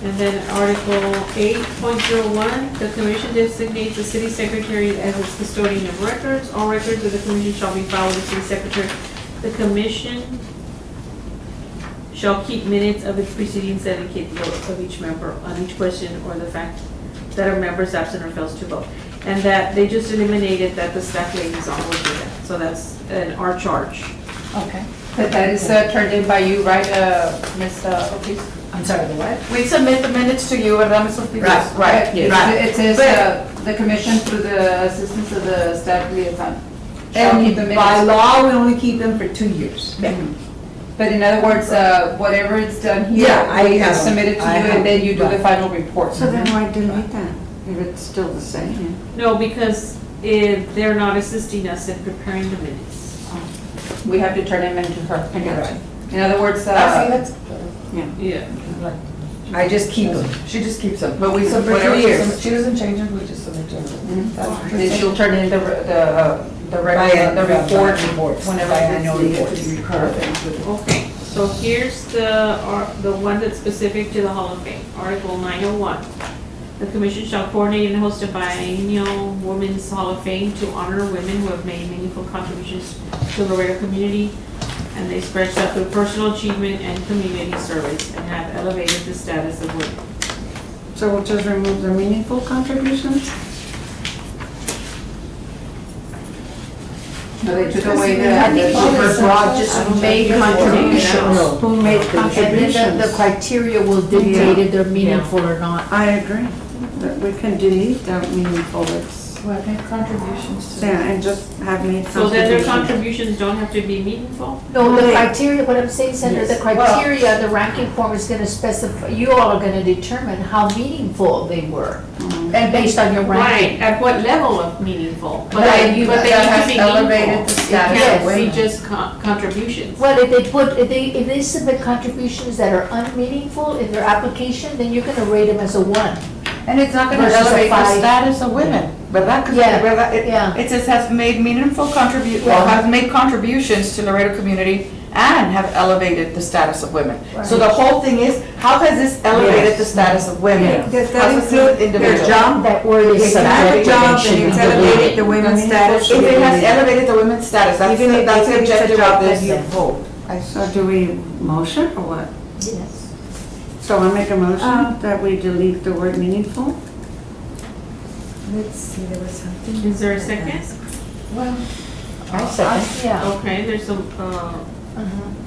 And then Article 8.01, the commission designates the city secretary as its custodian of records. All records of the commission shall be filed with the city secretary. The commission shall keep minutes of its proceedings that indicate the vote of each member on each question or the fact that a member is absent or fails to vote. And that they just eliminated that the staff liaison will do that. So that's our charge. Okay. But that is turned in by you, right, Ms. Ortiz? I'm sorry, the what? We submit the minutes to you, ¿verdad, Ms. Ortiz? Right, It says the commission through the assistance of the staff liaison. Shall keep the And by minutes. law, we only keep them for 2 years. But in other words, whatever it's done here, Yeah, I we have them. submit it to I you have and then you do the them. final report. So then why delete that, if it's still the same? No, because if they're not assisting us in preparing the minutes. We have to turn them into her. I got you. In other words, Yeah. I just keep them. She just keeps them. But we For submit 2 years. She doesn't change them, we just submit them. then she'll turn in the report whenever Biannual it's needed. reports. Okay, so here's the one that's specific to the Hall of Fame, Article 901. The commission shall coordinate and host a biennial Women's Hall of Fame to honor women who have made meaningful contributions to the Laredo community, and they express that through personal achievement and community service, and have elevated the status of women. So we'll just remove the meaningful contributions? No, they took away I think the all first is broad, just made contributions. Who made And then the contributions? criteria will dictate if they're meaningful or not. I agree, that we can delete the meaningful, it's, Well, make contributions to. yeah, and just have made So then their contributions. contributions don't have to be meaningful? No, the criteria, what I'm saying, Senator, the criteria, the ranking form is gonna specify, you all are gonna determine how meaningful they were. And based on your Right, ranking. at what level of meaningful? But Right, they, you- but they that need has to be elevated meaningful. the It status can't of be women. just contributions. Well, if they submit contributions that are unmeaningful in their application, then you're gonna rate them as a 1. And it's not gonna Versus a elevate the 5. status of women, ¿verdad? 'Cause, Yeah, ¿verdad? yeah. It says has made meaningful Yeah. has made contributions to Laredo community and have elevated the status of women. So Right. the whole thing is, how has this elevated the status of women? Does that How's this include their individual? job? That word is If you have a subjective job and and should be it's elevated deleted. the women's status. If it has elevated the women's status, that's Even the if that's the it's a objective job of that this. you hold. So do we motion or what? Yes. So I make a motion that we delete the word meaningful? Let's see, there was something. Is there a second? I second, yeah. Okay, there's some, Uh-huh.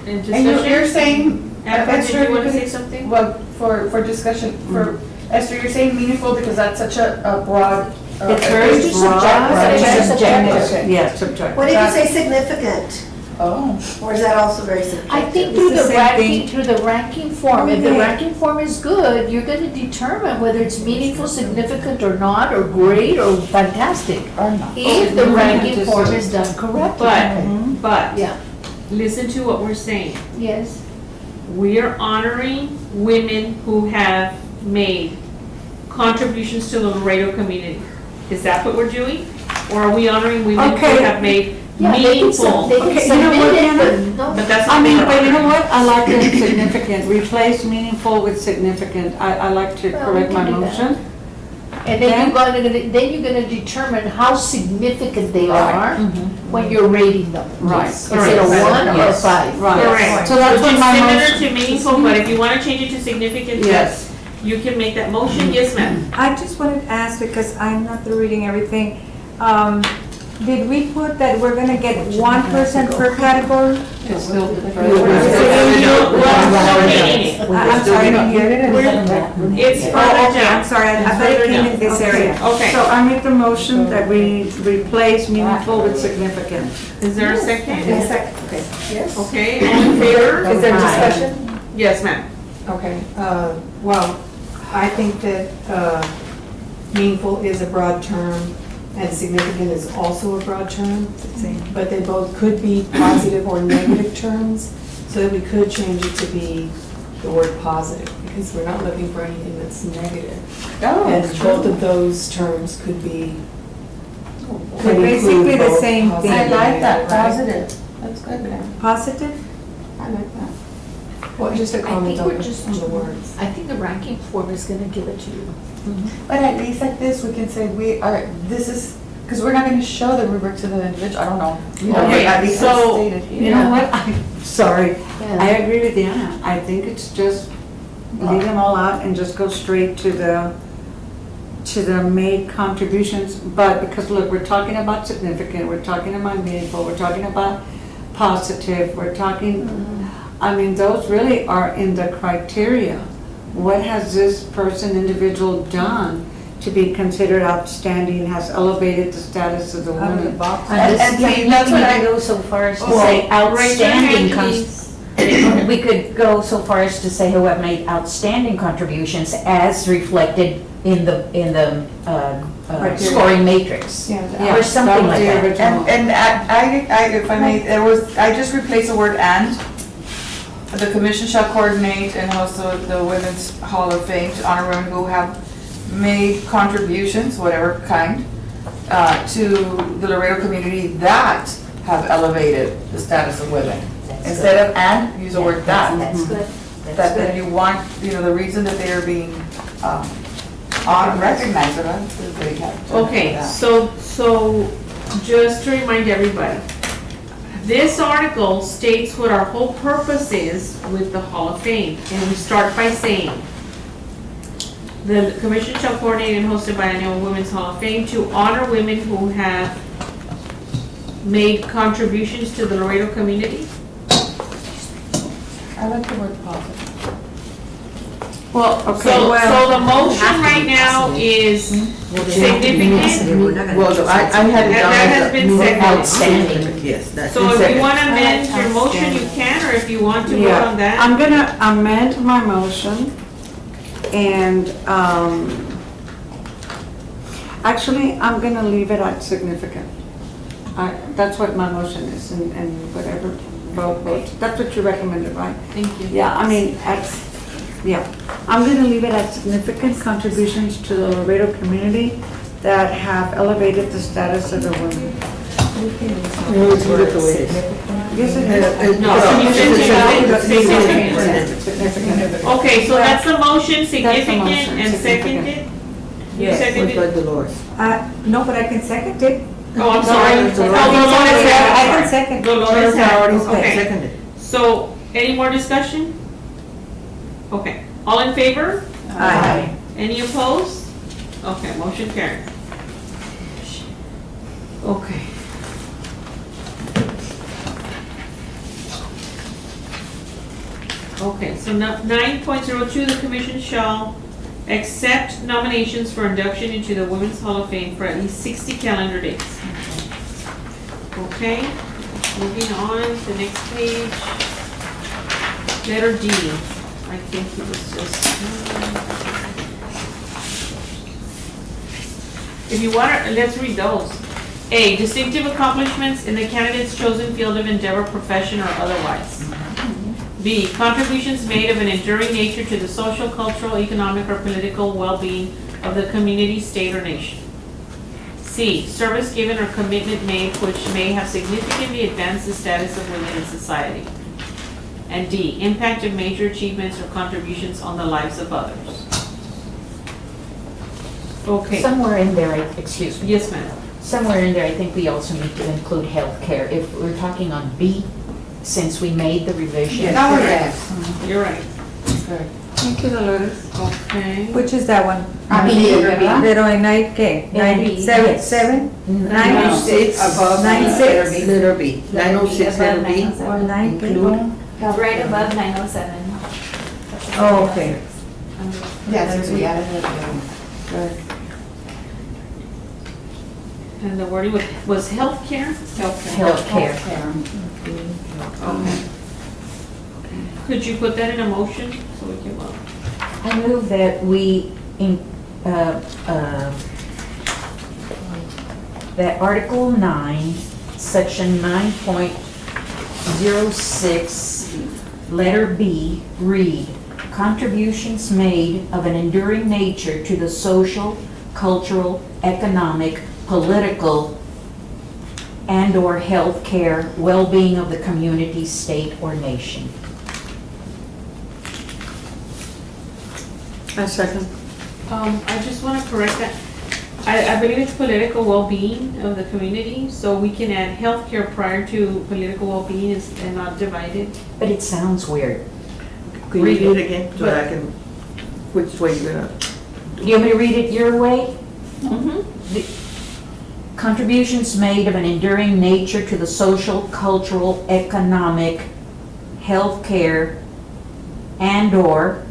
in And you're discussion? saying, Amber, did Esther, you want to could- say something? well, for discussion, for, Esther, you're saying meaningful because that's such a broad. It's very It's broad. subjective. It's Subjective. subjective. Yeah, subjective. What did you say, significant? Oh. Or is that also very subjective? I think It's through the the same ranking, through the ranking form, if the Okay. ranking form is good, you're gonna determine whether it's meaningful, significant or not, or great, or fantastic. If the ranking form is done correctly. But, Yeah, listen to what we're saying. yes. We are honoring women who have made contributions to the Laredo community. Is that what we're doing? Or are we honoring women who Okay. have made Yeah, they can meaningful? They can Okay, you know what, submit it, Anna? but no. But that's I not mean, what but you we're know what, I like the significant, replace meaningful with significant, I like to Well, we correct my can do that. motion. And then you're gonna determine how significant they are when you're rating them. Right. Is it a 1 or a 5? Right. Correct. So that's Which what is my similar motion. to meaningful, but if you want to change it to significant, Yes. you can make that motion. Yes, ma'am. I just wanted to ask, because I'm not through reading everything, did we put that we're gonna get 1 person per category? It's still. I'm sorry, I didn't hear it. It's further I'm down. sorry, I thought it came in this area. Okay, So I make the motion that we replace meaningful with significant. is there a second? Yes, okay. Yes. Okay, all in favor? Is there discussion? Yes, ma'am. Okay, well, I think that meaningful is a broad term and significant is also a broad term, but they both could be positive or negative terms, so that we could change it to be the word positive, because we're not looking for anything that's negative. Oh, And both of those terms could be They're basically the same I thing. like that, positive. That's good, Karen. Positive? I like that. Well, just a I comment think on we're just, on the words. I think the ranking form is gonna give it to you. But at least like this, we can say we are, this is, because we're not going to show the rubric to the individual, I don't know. You know, Okay, at least it's so- stated here. You know what, sorry, Yeah. I agree with Diana. I think it's just leave them all out and just go straight to the made contributions. But because look, we're talking about significant, we're talking about meaningful, we're talking about positive, we're talking, I mean, those really are in the criteria. What has this person, individual done to be considered outstanding, has elevated the status of the Out of the woman? box. And see, that's We what can I, go so far as to Well, say raise your outstanding, hand, please. we could go so far as to say who have made outstanding contributions as reflected in the Criteria. scoring matrix. Yeah, Or something that was like the that. original. and I, if I may, I just replaced the word "and." The commission shall coordinate and host the Women's Hall of Fame to honor women who have made contributions, whatever kind, to the Laredo community that have elevated the status of women. Instead of "and," use the word "that." That's good. That you want, the reason that they are being recognized, or they have. Okay, so just to remind everybody, this article states what our whole purpose is with the Hall of Fame. And we start by saying, the commission shall coordinate and host a biennial Women's Hall of Fame to honor women who have made contributions to the Laredo community. I like the word positive. Well, Okay, so the motion right now is significant, Well, I had it and down that as has been seconded. Outstanding. Yes, that's. So if you want to amend your motion, you can, or if you want to vote Yeah, on that. I'm gonna amend my motion and, actually, I'm gonna leave it at significant. That's what my motion is and whatever vote, that's what you recommended, right? Thank you. Yeah, I mean, I'm gonna leave it at significant contributions to the Laredo community that have elevated the status of the women. Yes, it is. No, you can Significant. Okay, so that's the motion, significant motion, and significant. seconded? You Yes, seconded? by Dolores. No, but I can second it. Oh, I'm sorry. No, Dolores. Oh, Dolores, I can second. Dolores had, Already okay. seconded. So, any more discussion? Okay, all in favor? Aye. Any opposed? Okay, motion carried. Okay. Okay, so 9.02, the commission shall accept nominations for induction into the Women's Hall of Fame for at least 60 calendar days. Okay, moving on to the next page. Letter D, I think it was just. If you want to, let's read those. A, distinctive accomplishments in the candidate's chosen field of endeavor, profession, or otherwise. B, contributions made of an enduring nature to the social, cultural, economic, or political well-being of the community, state, or nation. C, service given or commitment made which may have significantly advanced the status of women in society. And D, impact of major achievements or contributions on the lives of others. Okay, Somewhere in there, excuse me, yes, ma'am. somewhere in there, I think we also need to include healthcare. If we're talking on B, since we made the revision. Now we're ready. You're right. Thank you, Dolores. Okay. Which is that one? B, Pero en nine, ¿qué? Yes. Seven? No. 96? Above 96? Letter B, 906 letter B. Or nine, Include. Right above 907. Oh, okay. Yes, we added it. And the wording was healthcare? Healthcare. Okay. Could you put that in a motion so we can vote? I move that we, that Article 9, Section 9.06, letter B, read, contributions made of an enduring nature to the social, cultural, economic, political, and/or health care, well-being of the community, state, or nation. A second. I just want to correct that. I believe it's political well-being of the community, so we can add healthcare prior to political well-being and not divided. But it sounds weird. Can you read it again so that I can, which way you're gonna? Do you want me to read it your way? Mm-hmm. Contributions made of an enduring nature to the social, cultural, economic, healthcare, and/or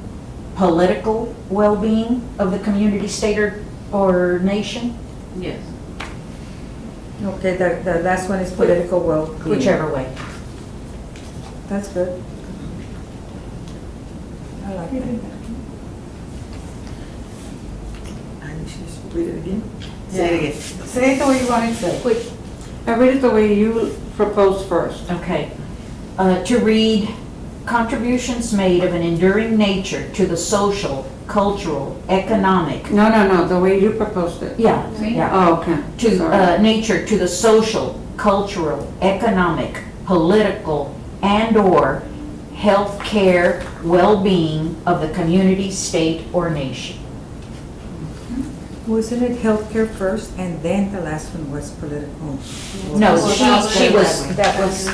political well-being of the community, state, or nation, Yes. Okay, the last one is political well-being. whichever way. That's good. I like that. And she's read it again? Say it again. Say it the way you want it said. I read it the way you proposed first. Okay. To read, contributions made of an enduring nature to the social, cultural, economic, No, the way you proposed it. yeah. Oh, okay. To, Sorry. nature to the social, cultural, economic, political, and/or health care, well-being of the community, state, or nation. Wasn't it healthcare first and then the last one was political? No, that was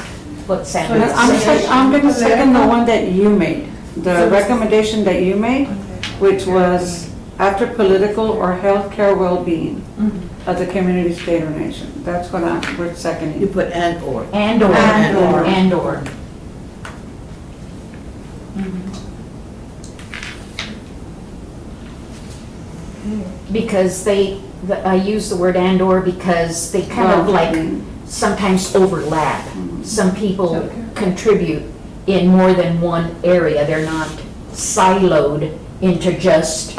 what Sandra was saying. I'm gonna second the one that you made, the recommendation that you made, which was after political or healthcare well-being of the community, state, or nation. That's what we're You seconding. put and/or. And/or. And/or. And/or. Because I use the word and/or because they kind of like sometimes overlap. Some people contribute in more than one area. They're not siloed into just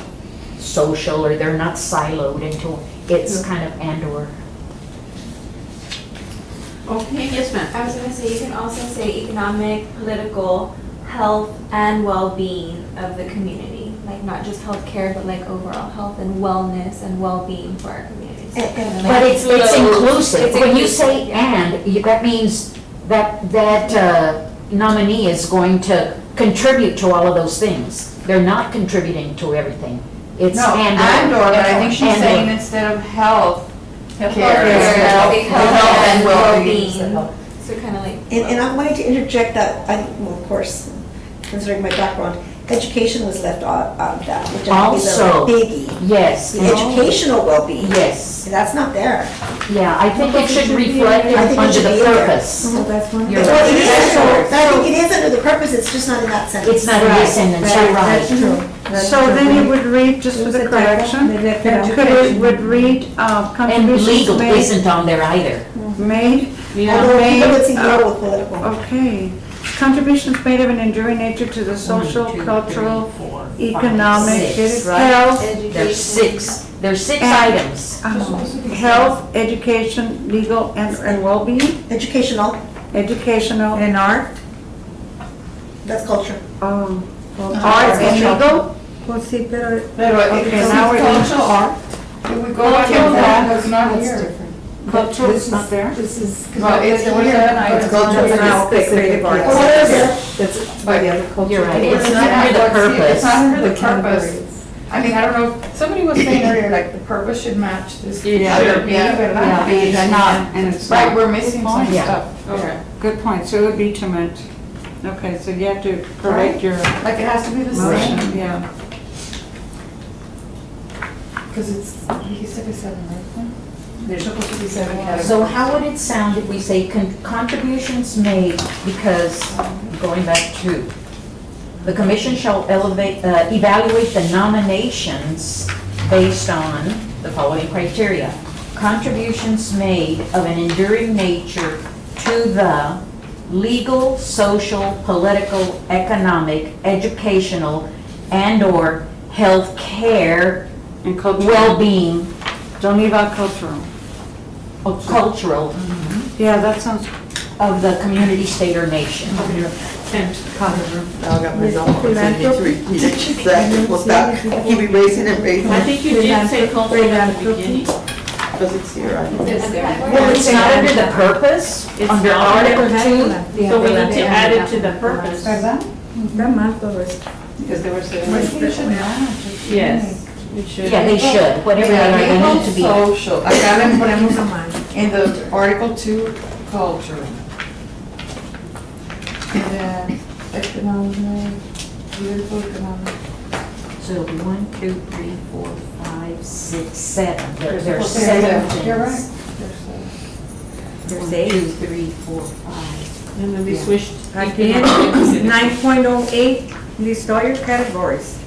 social, or they're not siloed into, it's kind of and/or. Okay, yes, ma'am. I was gonna say, you can also say economic, political, health, and well-being of the community. Like not just healthcare, but like overall health and wellness and well-being for our communities. So kind of But like- it's inclusive. It's When you inclusive, say yeah. and, that means that nominee is going to contribute to all of those things. They're not contributing to everything. It's No, and/or, but I think she's And/or. saying instead of health care, Healthcare, it's health and well-being. So kind of like. And I wanted to interject that, well, of course, considering my background, education was left out of that, which I think is a Also. biggie. Yes. The educational well-being. Yes. That's not there. Yeah, I think it should reflect I think it under should the be in there. purpose. So that's one. You're Well, it is, right. I think it is under the purpose, it's just not in that sentence. It's not in this sentence, you're That's right. true. That's So true. then it would read, just It for was the a typo. correction, They left it out. could it would read And contributions legal made, isn't on there either. made, Although made, people would see more with political. okay. Contributions made of an enduring nature to the social, 1, 2, 3, cultural, 4, 5, economic, 6, right? health, There's six And- items. health, education, legal, and well-being, Educational, educational, And art? that's culture. art and legal. Well, sí, pero Okay, now we're Cultural art. If we go back to that, it's not here. Cultural is not there. Well, it's here. it's now creative arts. What is it? You're right, it's not Yeah, under the but see, purpose. It's not under the purpose. I mean, I don't know, somebody was saying earlier, like, the purpose should match this. Yeah. Should be, Yeah, but it's not, and it's Right, not. we're missing some Yeah. stuff. Okay. Good point, so it would be to match. Okay, so you have to correct your Like, it has to be the same, motion, yeah. because it's, he said it's 7, right? There's supposed to be 7 categories. So how would it sound if we say contributions made, because, going back to, the commission shall evaluate the nominations based on the following criteria. Contributions made of an enduring nature to the legal, social, political, economic, educational, and/or health care, And cultural. well-being, Don't leave out cultural. cultural Yeah, that sounds, of the community, state, or nation. Now I got my number. Exactly. Well, stop. Keep erasing and erasing. I think you did say culture at the beginning. Because it's here, I know. Well, it's not under the purpose, It's under not under Article 2. So we need to add it to the purpose. ¿Verdad? Está mal todo esto. Because they were saying. Yes, it should. Yeah, they should, whatever they are, they need to be. Social, acá le ponemos Está mal. in the Article 2, culture. And then economic, political, economic. So 1, 2, 3, 4, 5, 6, 7. There's You're 7 right. things. There's 1, 2, 3, 4, 5. And then we switched. Again, 9.08, list all your categories.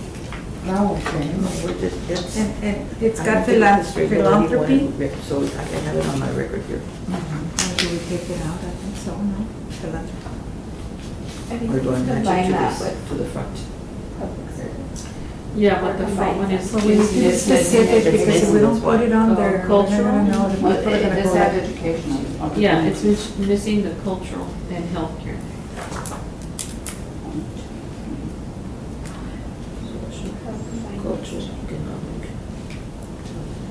No, okay. And it's got philanthropy. So I can have it on my record here. Or do we take it out? I think so, no? Philanthropy. I think We're we going can to combine that this, with to the front. public service. Yeah, but the front one is. So we need to be specific, because if we don't put it on there, we're not gonna know that Well, people are it gonna does go have there. educational. Yeah, it's missing the cultural and healthcare. Culture, economic,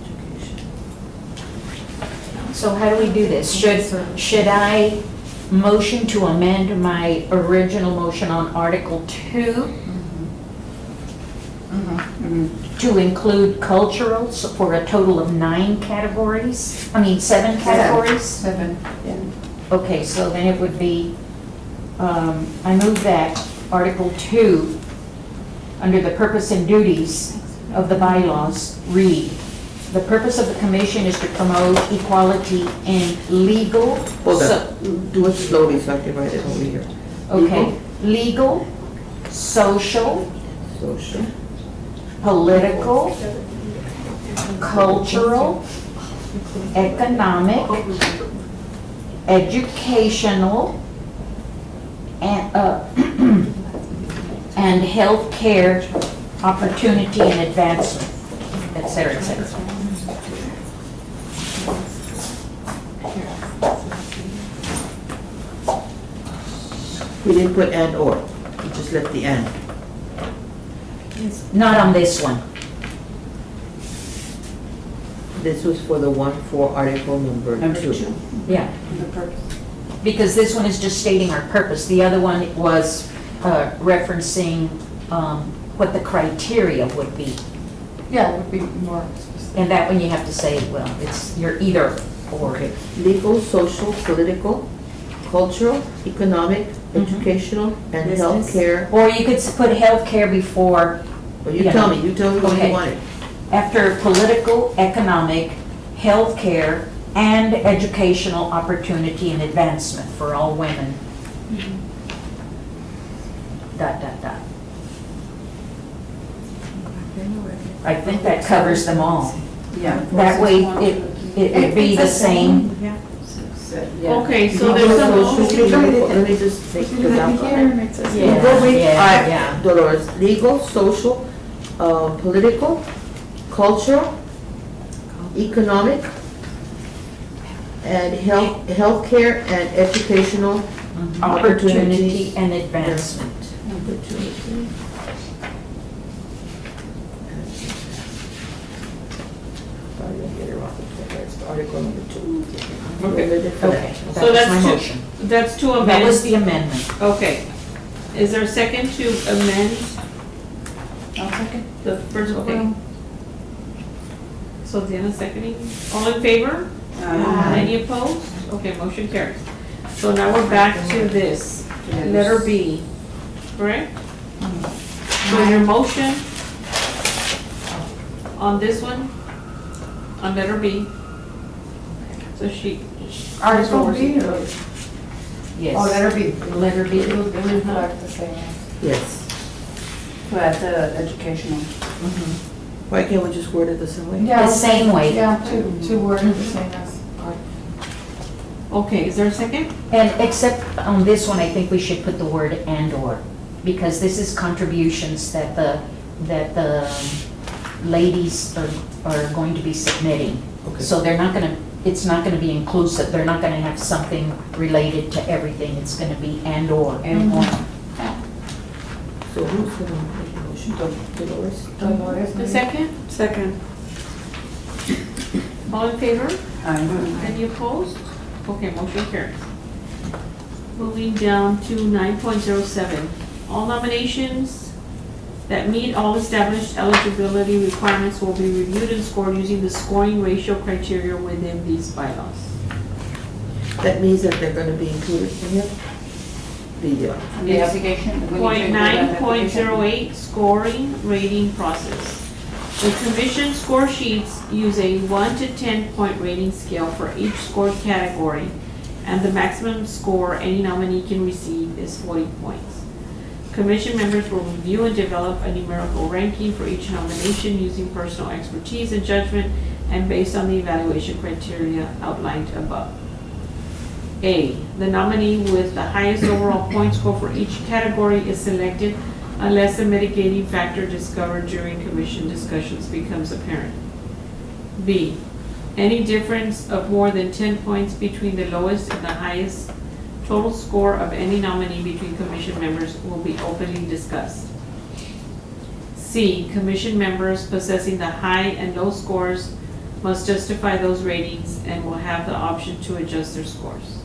education. So how do we do this? Should I motion to amend my original motion on Article 2 to include culturals for a total of 9 categories? I mean, 7 categories? 7. Okay, so then it would be, I move that Article 2, under the purpose and duties of the bylaws, read, "The purpose of the commission is to promote equality in legal." Hold so- on, do it slowly so I can write it over here. Okay, legal, social, Social, political, cultural, economic, educational, and healthcare opportunity and advancement, et cetera, et cetera. we didn't put and or, we just left the and. Not on this one. This was for the one for article number 2. Yeah. Because this one is just stating our purpose. The other one was referencing what the criteria would be. Yeah, it would be more specific. And that one you have to say, well, you're either or. Okay, legal, social, political, cultural, economic, educational, and Business. healthcare. Or you could put healthcare before, Well, you Yeah. tell me what Okay. you wanted. after political, economic, healthcare, and educational opportunity and advancement for all women. Dot, dot, dot. I think that covers them all. Yeah. That way, it would be the same. Yeah. Okay, so there's a motion. Let me just make the document. Yeah, Go with, yeah, yeah. Dolores, legal, social, political, cultural, economic, and healthcare and educational Opportunity and advancement. opportunity. Probably gonna get it wrong, that's article number 2. Okay. Okay, So that was that's my two. motion. That's to That was amend. the amendment. Okay. Is there a second to amend I'll second. the first, okay? So Deanna seconding. All in favor? Any opposed? Okay, motion carries. So now we're back to this, letter B, correct? So your motion on this one, on letter B. So Article B or? Yes. Oh, letter B. Letter B. It would reflect the same. Yes. To add the educational. Why can't we just word it the same way? The same way. Yeah, two words the same as. Okay, is there a second? And except on this one, I think we should put the word and/or, because this is contributions that the ladies are going to be submitting. Okay. So they're not gonna, it's not gonna be inclusive, they're not gonna have something related to everything, it's gonna be and/or. So who's gonna make the motion? Dolores? Dolores. The second? Second. All in favor? Aye. Any opposed? Okay, motion carries. Moving down to 9.07. All nominations that meet all established eligibility requirements will be reviewed and scored using the scoring ratio criteria within these bylaws. That means that they're gonna be included in here? The, The application? we need to Point include that nine application. point zero eight, scoring rating process. The commission score sheets use a 1 to 10 point rating scale for each scored category, and the maximum score any nominee can receive is 40 points. Commission members will review and develop a numerical ranking for each nomination using personal expertise and judgment and based on the evaluation criteria outlined above. A, the nominee with the highest overall point score for each category is selected unless a mitigating factor discovered during commission discussions becomes apparent. B, any difference of more than 10 points between the lowest and the highest total score of any nominee between commission members will be openly discussed. C, commission members possessing the high and low scores must justify those ratings and will have the option to adjust their scores.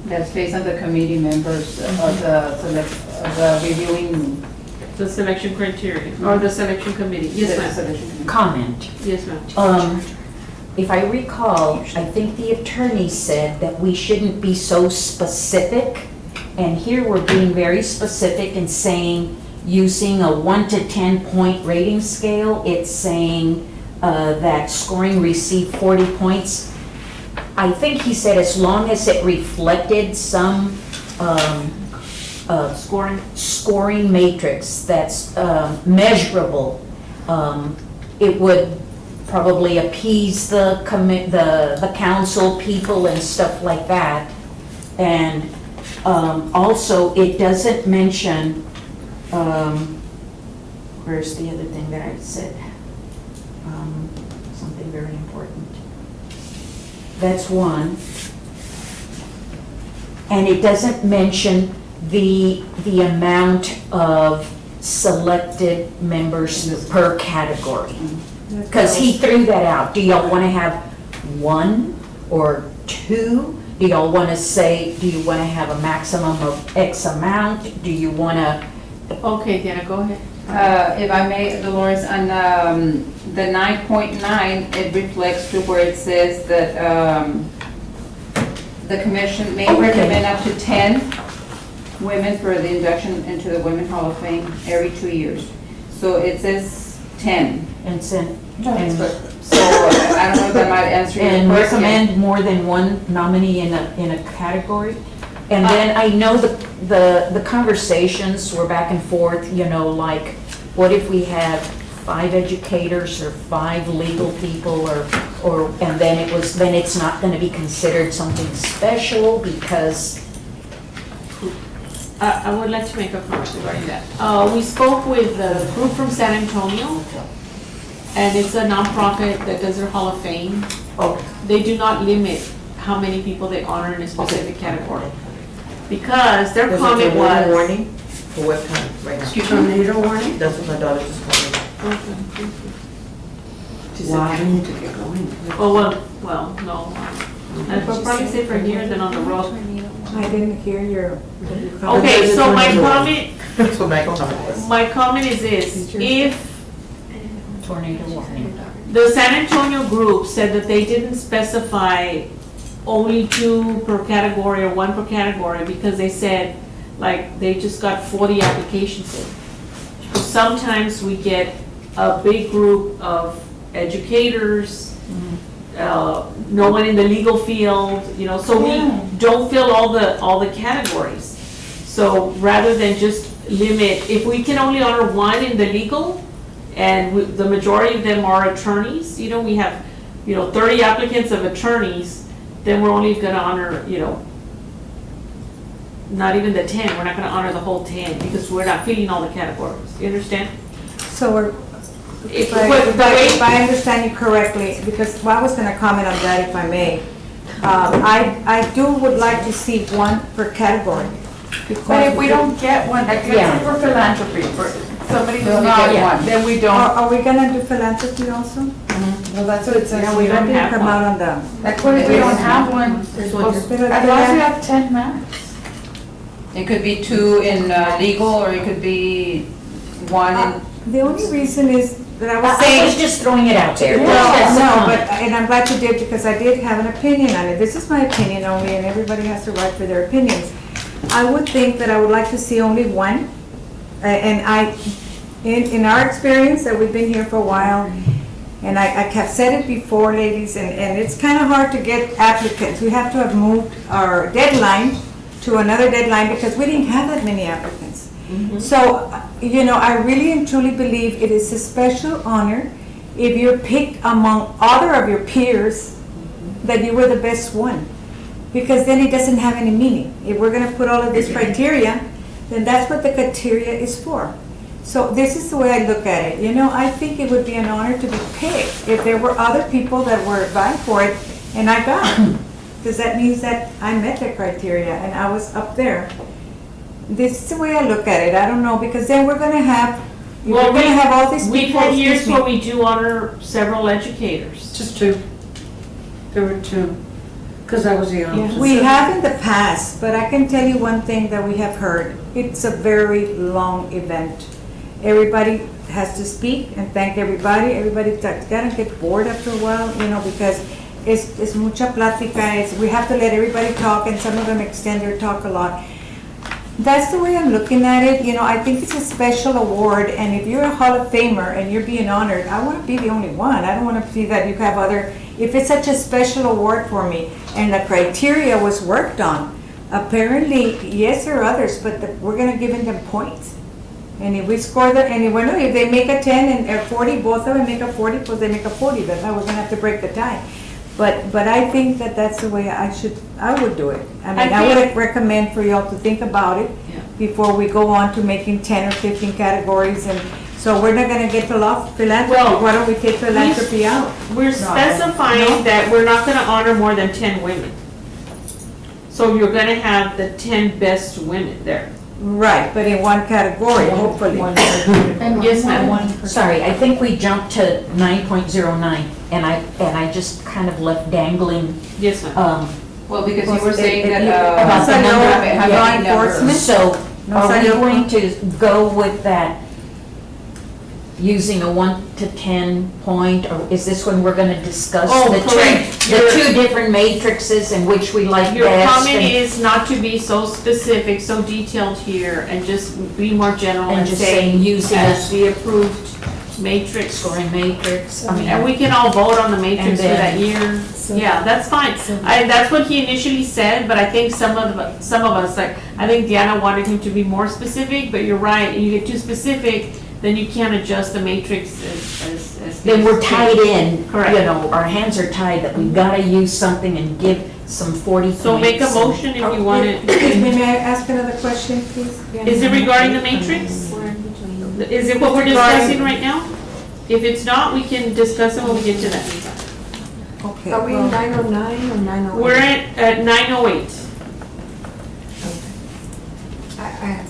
That's based on the committee members of the reviewing. The selection criteria, or the selection committee. Yes, ma'am. Selection committee. Comment. Yes, ma'am. If I recall, I think the attorney said that we shouldn't be so specific. And here we're being very specific and saying, using a 1 to 10 point rating scale, it's saying that scoring received 40 points. I think he said as long as it reflected some scoring matrix that's measurable, it would probably appease the council people and stuff like that. And also, it doesn't mention, where's the other thing that I said? Something very important. That's one. And it doesn't mention the amount of selected members per category. Because he threw that out. Do y'all want to have 1 or 2? Do y'all want to say, do you want to have a maximum of X amount? Do you want to? Okay, Diana, go ahead. If I may, Dolores, on the 9.9, it reflects to where it says that the commission may recommend up to 10 women for the induction into the Women Hall of Fame every 2 years. So it says 10. And send, So I don't know if that might answer your question. and recommend more than one nominee in a category. And then I know the conversations were back and forth, you know, like, what if we have 5 educators or 5 legal people or, and then it's not gonna be considered something special because. I would like to make a comment regarding that. We spoke with the group from San Antonio, and it's a nonprofit that does their Hall of Fame. They do not limit how many people they honor in a specific category. Because their comment There's a tornado was. warning for what time right now? Tornado warning? That's what my daughter just told me. She said, Wow. I need to get going. Oh, well, no. I'd probably say for here than on the road. I didn't hear your. Okay, so my comment, That's what my comment was. my comment is this, if Tornado warning. the San Antonio group said that they didn't specify only 2 per category or 1 per category because they said, like, they just got 40 applications in. Sometimes we get a big group of educators, no one in the legal field, you know, so we don't fill all the categories. So rather than just limit, if we can only honor 1 in the legal, and the majority of them are attorneys, you know, we have, 30 applicants of attorneys, then we're only gonna honor, not even the 10, we're not gonna honor the whole 10, because we're not filling all the categories, you understand? So we're, If if I understand you correctly, because I was gonna comment on that if I may. I would like to see 1 per category. But if we don't get one, like, let's say for philanthropy, for somebody who's not Yeah. one, then we don't. Are we gonna do philanthropy also? Well, that's what it says. Yeah, we That don't didn't have come one. out on the. Like, what if we don't have one? There's one. As long as we have 10 max. It could be 2 in legal, or it could be 1 in. The only reason is that I was I was saying. just throwing it out there. No, That's a no, comment. but, and I'm glad you did, because I did have an opinion on it. This is my opinion only, and everybody has to right for their opinions. I would think that I would like to see only one, and in our experience, that we've been here for a while, and I have said it before, ladies, and it's kind of hard to get applicants. We have to have moved our deadline to another deadline because we didn't have that many applicants. So, I really and truly believe it is a special honor if you're picked among other of your peers that you were the best one. Because then it doesn't have any meaning. If we're gonna put all of this criteria, then that's what the criteria is for. So this is the way I look at it. I think it would be an honor to be picked if there were other people that were vying for it and I got it. Because that means that I met the criteria and I was up there. This is the way I look at it. I don't know, because then we're gonna have, Well, we're gonna have all these people. We've had years excuse me. where we do honor several educators. Just 2. There were 2, because I was the opposite. We have in the past, but I can tell you one thing that we have heard. It's a very long event. Everybody has to speak and thank everybody. Everybody's gotta get bored after a while, because it's mucha plática. We have to let everybody talk, and some of them extend their talk a lot. That's the way I'm looking at it. I think it's a special award, and if you're a Hall of Famer and you're being honored, I want to be the only one. I don't want to see that you have other, if it's such a special award for me, and the criteria was worked on, apparently, yes, there are others, but we're going to give them points. And if we score that, and if they make a 10 and a 40, both of them make a 40, pues they make a 40. That's how we're going to have to break the tie. But I think that that's the way I would do it. I would recommend for y'all to think about it before we go on to making 10 or 15 categories. And so we're not gonna get philanthropy. Well, why don't we take philanthropy out? We're specifying that we're not gonna honor more than 10 women. So you're gonna have the 10 best women there. Right, but in one category, hopefully. Yes, ma'am. Sorry, I think we jumped to 9.09, and I just kind of left dangling, Yes, ma'am. Well, because you were saying that, about the number, have law any numbers. enforcement. So, No, are we sir. going to go with that, using a 1 to 10 point, or is this when we're gonna discuss Oh, the correct. two different matrices in which we like best? Your comment and- is not to be so specific, so detailed here, and just be more general And and just say, saying using as a the approved matrix. scoring matrix, I mean. And we can all vote on the matrix for And that year. Yeah, that's fine. That's what he initially said, but I think some of us, like, I think Diana wanted him to be more specific, but you're right, you get too specific, then you can't adjust the matrix as. Then we're tied in. Correct. Our hands are tied, that we've gotta use something and give some 40 points. So make a motion if you want it. Excuse me, may I ask another question, please? Is it regarding the matrix? Is it what we're discussing right now? If it's not, we can discuss it when we get to that. Okay. Are we in 909 or 908? We're at 9:08. I have.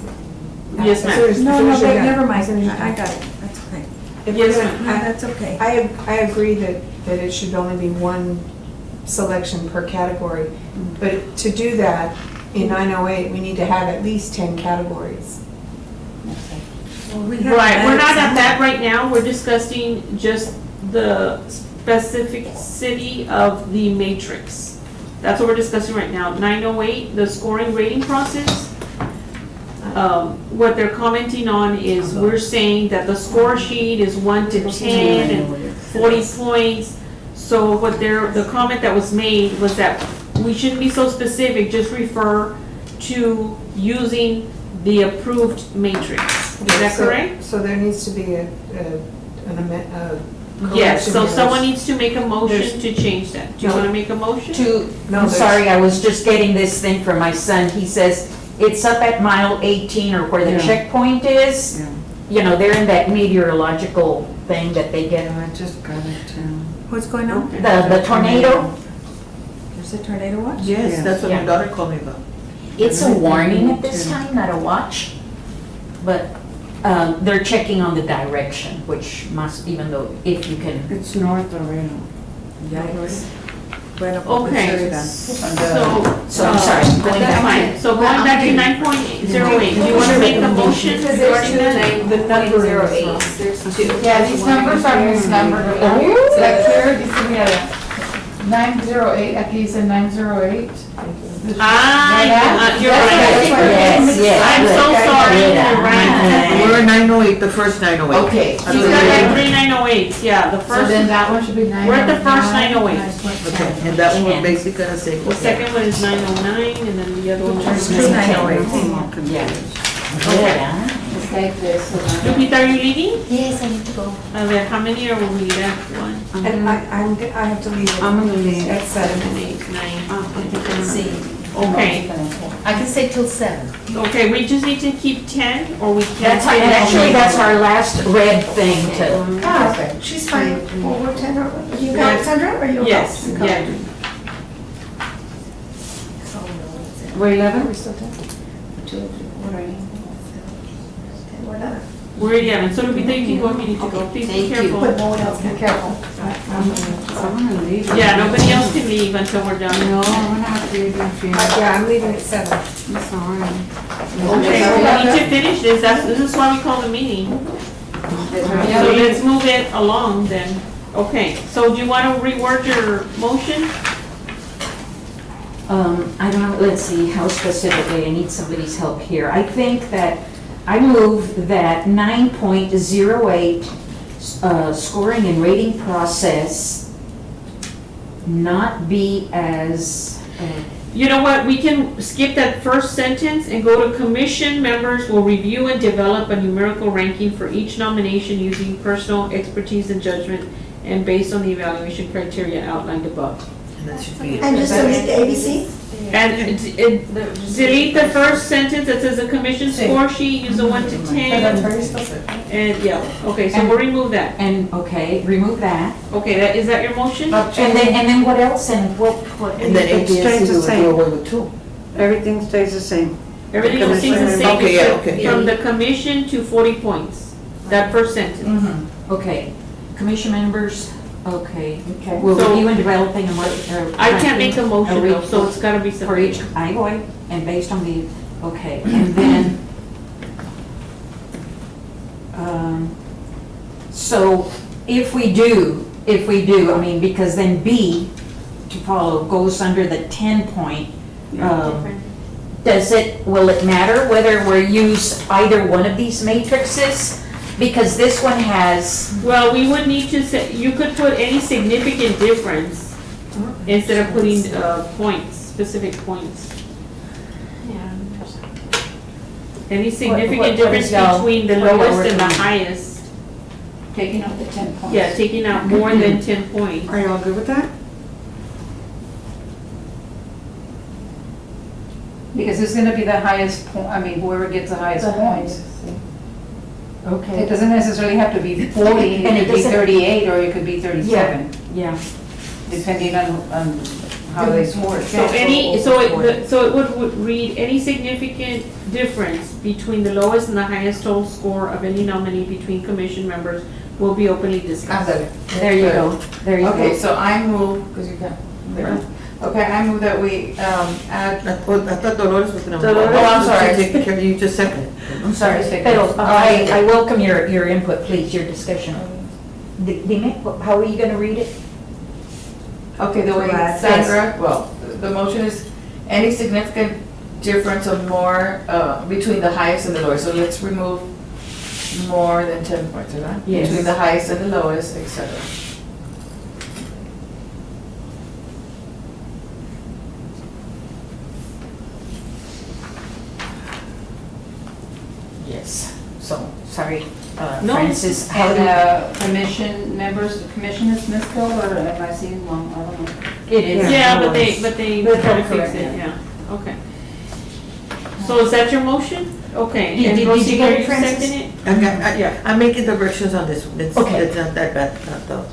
Yes, ma'am. No, never mind. I got it. That's okay. If Yes, we're ma'am. gonna- That's okay. I agree that it should only be one selection per category. But to do that, in 908, we need to have at least 10 categories. Right, we're not at that right now, we're discussing just the specificity of the matrix. That's what we're discussing right now. 908, the scoring rating process. What they're commenting on is, we're saying that the score sheet is 1 to 10 and 40 points. So what the comment that was made was that we shouldn't be so specific, just refer to using the approved matrix. Is that correct? So there needs to be a Yes, so correction someone here. needs to make a motion to change that. Do you want to make a motion? No, I'm there's- sorry, I was just getting this thing from my son. He says, it's up at mile 18 or where the Yeah. checkpoint is. They're in that meteorological thing that they get. I just got it too. What's going on? The tornado, There's a tornado watch? Yes, that's what my daughter called me about. it's a warning at this time, not a watch. But they're checking on the direction, which must, even though, if you can. It's north Laredo. Yikes. Okay, So I'm sorry, going that's back fine. So going back to 9.08, do you want to make a motion Because there's regarding two that? the point zero eight, there's two. Yeah, these numbers are misnumbered. Like here, dice, mira, 908, aquí dice 908. You're right. Yes, yes. I'm so sorry, you're right. We're 908, the first 908. Okay. She's got like 3 908s, yeah, the So first, then that one should be 909. we're at the first 908. Okay, and that one was basically gonna say. The second one is 909, and then the other one is Two 908. Yeah. It's like this. so now- Lupita, are you leaving? Yes, I need to go. A ver, how many are we left? One, And I have to leave it. I'm gonna leave. At 7. 7, 8, 9. See, Okay, I can stay till 7. okay, we just need to keep 10, or we can't. That's, actually, that's our last red thing to. Ah, she's fine. Well, we're 10, are you got Sandra, or you? Yes, yeah. We're 11? We're done. We're 11, so Lupita, you can go if you need to go, please be careful. But no one else can. Careful. I'm gonna leave. Yeah, nobody else can leave until we're done. No, I'm gonna have to leave if you. Yeah, I'm leaving at 7. It's all right. Okay, we need to finish this, this is why we call the meeting. So let's move it along then. Okay, so do you want to reword your motion? I don't know, let's see, how specifically, I need somebody's help here. I think that, I move that 9.08 scoring and rating process not be as, You know what, we can skip that first sentence and go to commission members will review and develop a numerical ranking for each nomination using personal expertise and judgment and based on the evaluation criteria outlined above. And that should be it. And just delete the ABC? And delete the first sentence that says the commission score sheet, use the 1 to 10. very specific. And, yeah, okay, so we'll remove that. and, okay, remove that. Okay, is that your motion? And then what else, and what? And then It stays ABS, the we would same. do away with 2. Everything stays the same. Everything else stays the same, Okay, yeah, except okay. from the commission to 40 points, that first sentence. Okay, commission members, okay. Okay. Will So- review and developing a I can't make a motion though, rate so it's gotta be for each, separate. I go, and based on the, okay, and then, so if we do, I mean, because then B, to follow, goes under the 10 point, will it matter whether we use either one of these matrices? Because this one has, Well, we would need to say, you could put any significant difference instead of putting points, specific points. Any significant what difference is y'all- between the what y'all lowest and the recommend? highest. Taking out the 10 points. Yeah, taking out more than 10 points. Are y'all good with that? Because it's gonna be the highest point, I mean, whoever gets the highest points. It okay, doesn't necessarily have to be 40, And it it could be doesn't- 38, or it could be 37, yeah. depending on how they score. So it would read, any significant difference between the lowest and the highest total score of any nominee between commission members will be openly discussed. There you go, there you Okay, go. so I move, because you can't, okay, I move that we add, I thought Dolores was gonna. Dolores? Oh, I'm sorry. Take care, you just seconded. I'm sorry, Second. pero I welcome your input, please, your discussion. Dime, how are you gonna read it? okay, the way Correct. Sandra, well, the motion is any significant difference of more, between the highest and the lowest, so let's remove more than 10 points, right? Yes. Between the highest and the lowest, et cetera. Yes. So, sorry, No. Francis, how do And commission members, the commission is misspelled, or am I seeing wrong? I don't know. it is? Yeah, but they But try to they'll fix correct it, it. yeah, okay. So is that your motion? Okay, Did and you Rosita, get it, you Francis? second it? Okay, I'm making the versions on this one, it's Okay. not that bad, not those.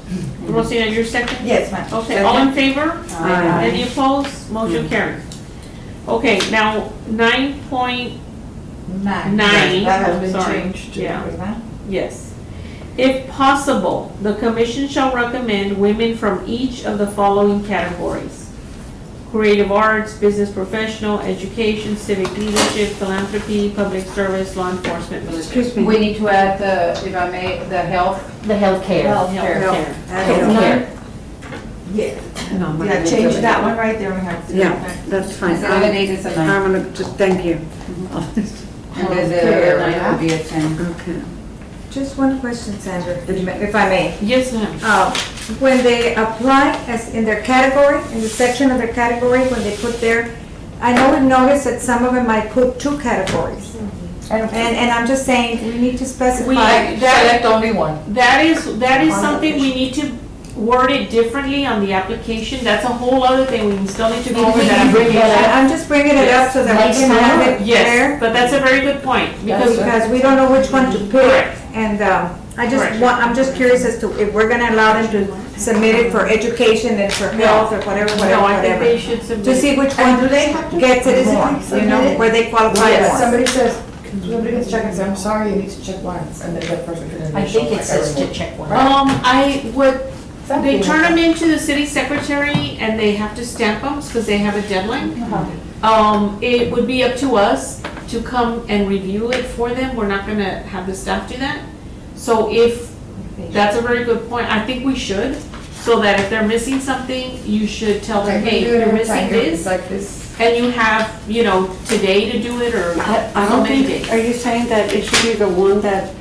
Rosita, you're second? Yes, ma'am. Okay, all in favor? Aye. Any opposed? Motion carries. Okay, now 9.09, Nine. That has been Sorry. changed. Yeah. Yes. If possible, the commission shall recommend women from each of the following categories: creative arts, business professional, education, civic leadership, philanthropy, public service, law enforcement, military. Excuse me. We need to add the, if I may, the health. The healthcare. Healthcare. Healthcare. No, I'm Yeah, gonna change do it. that one right there, we have to. Yeah, that's fine. Instead of an 8, it's a 9. I'm gonna, just, thank you. And then the 9 would be a 10. Okay. Just one question, Sandra, if I may. Yes, ma'am. When they apply as in their category, in the section of their category, when they put their, I know we've noticed that some of them might put 2 categories. And I'm just saying, we need to specify. Select only one. That is something we need to word it differently on the application. That's a whole other thing. We still need to go over that application. I'm just bringing it up so that we can have it Yes, there. but that's a very good point, Because we don't know which one to pick. Correct. And Correct. I'm just curious as to if we're gonna allow them to submit it for education and for health or whatever, No, I think they whatever. should submit. To see which one gets it more, you know, where they qualify Yes, more. somebody says, somebody gets check and say, I'm sorry, you need to check once, and then that person can. I think it says to check one. I would, they turn them into the city secretary and they have to stamp them because they have a deadline. It would be up to us to come and review it for them. We're not gonna have the staff do that. So that's a very good point. I think we should, so that if they're missing something, you should tell them, hey, you're missing this. Like this. And you have, today to do it or I so don't many think, days. are you saying that it should be the one that,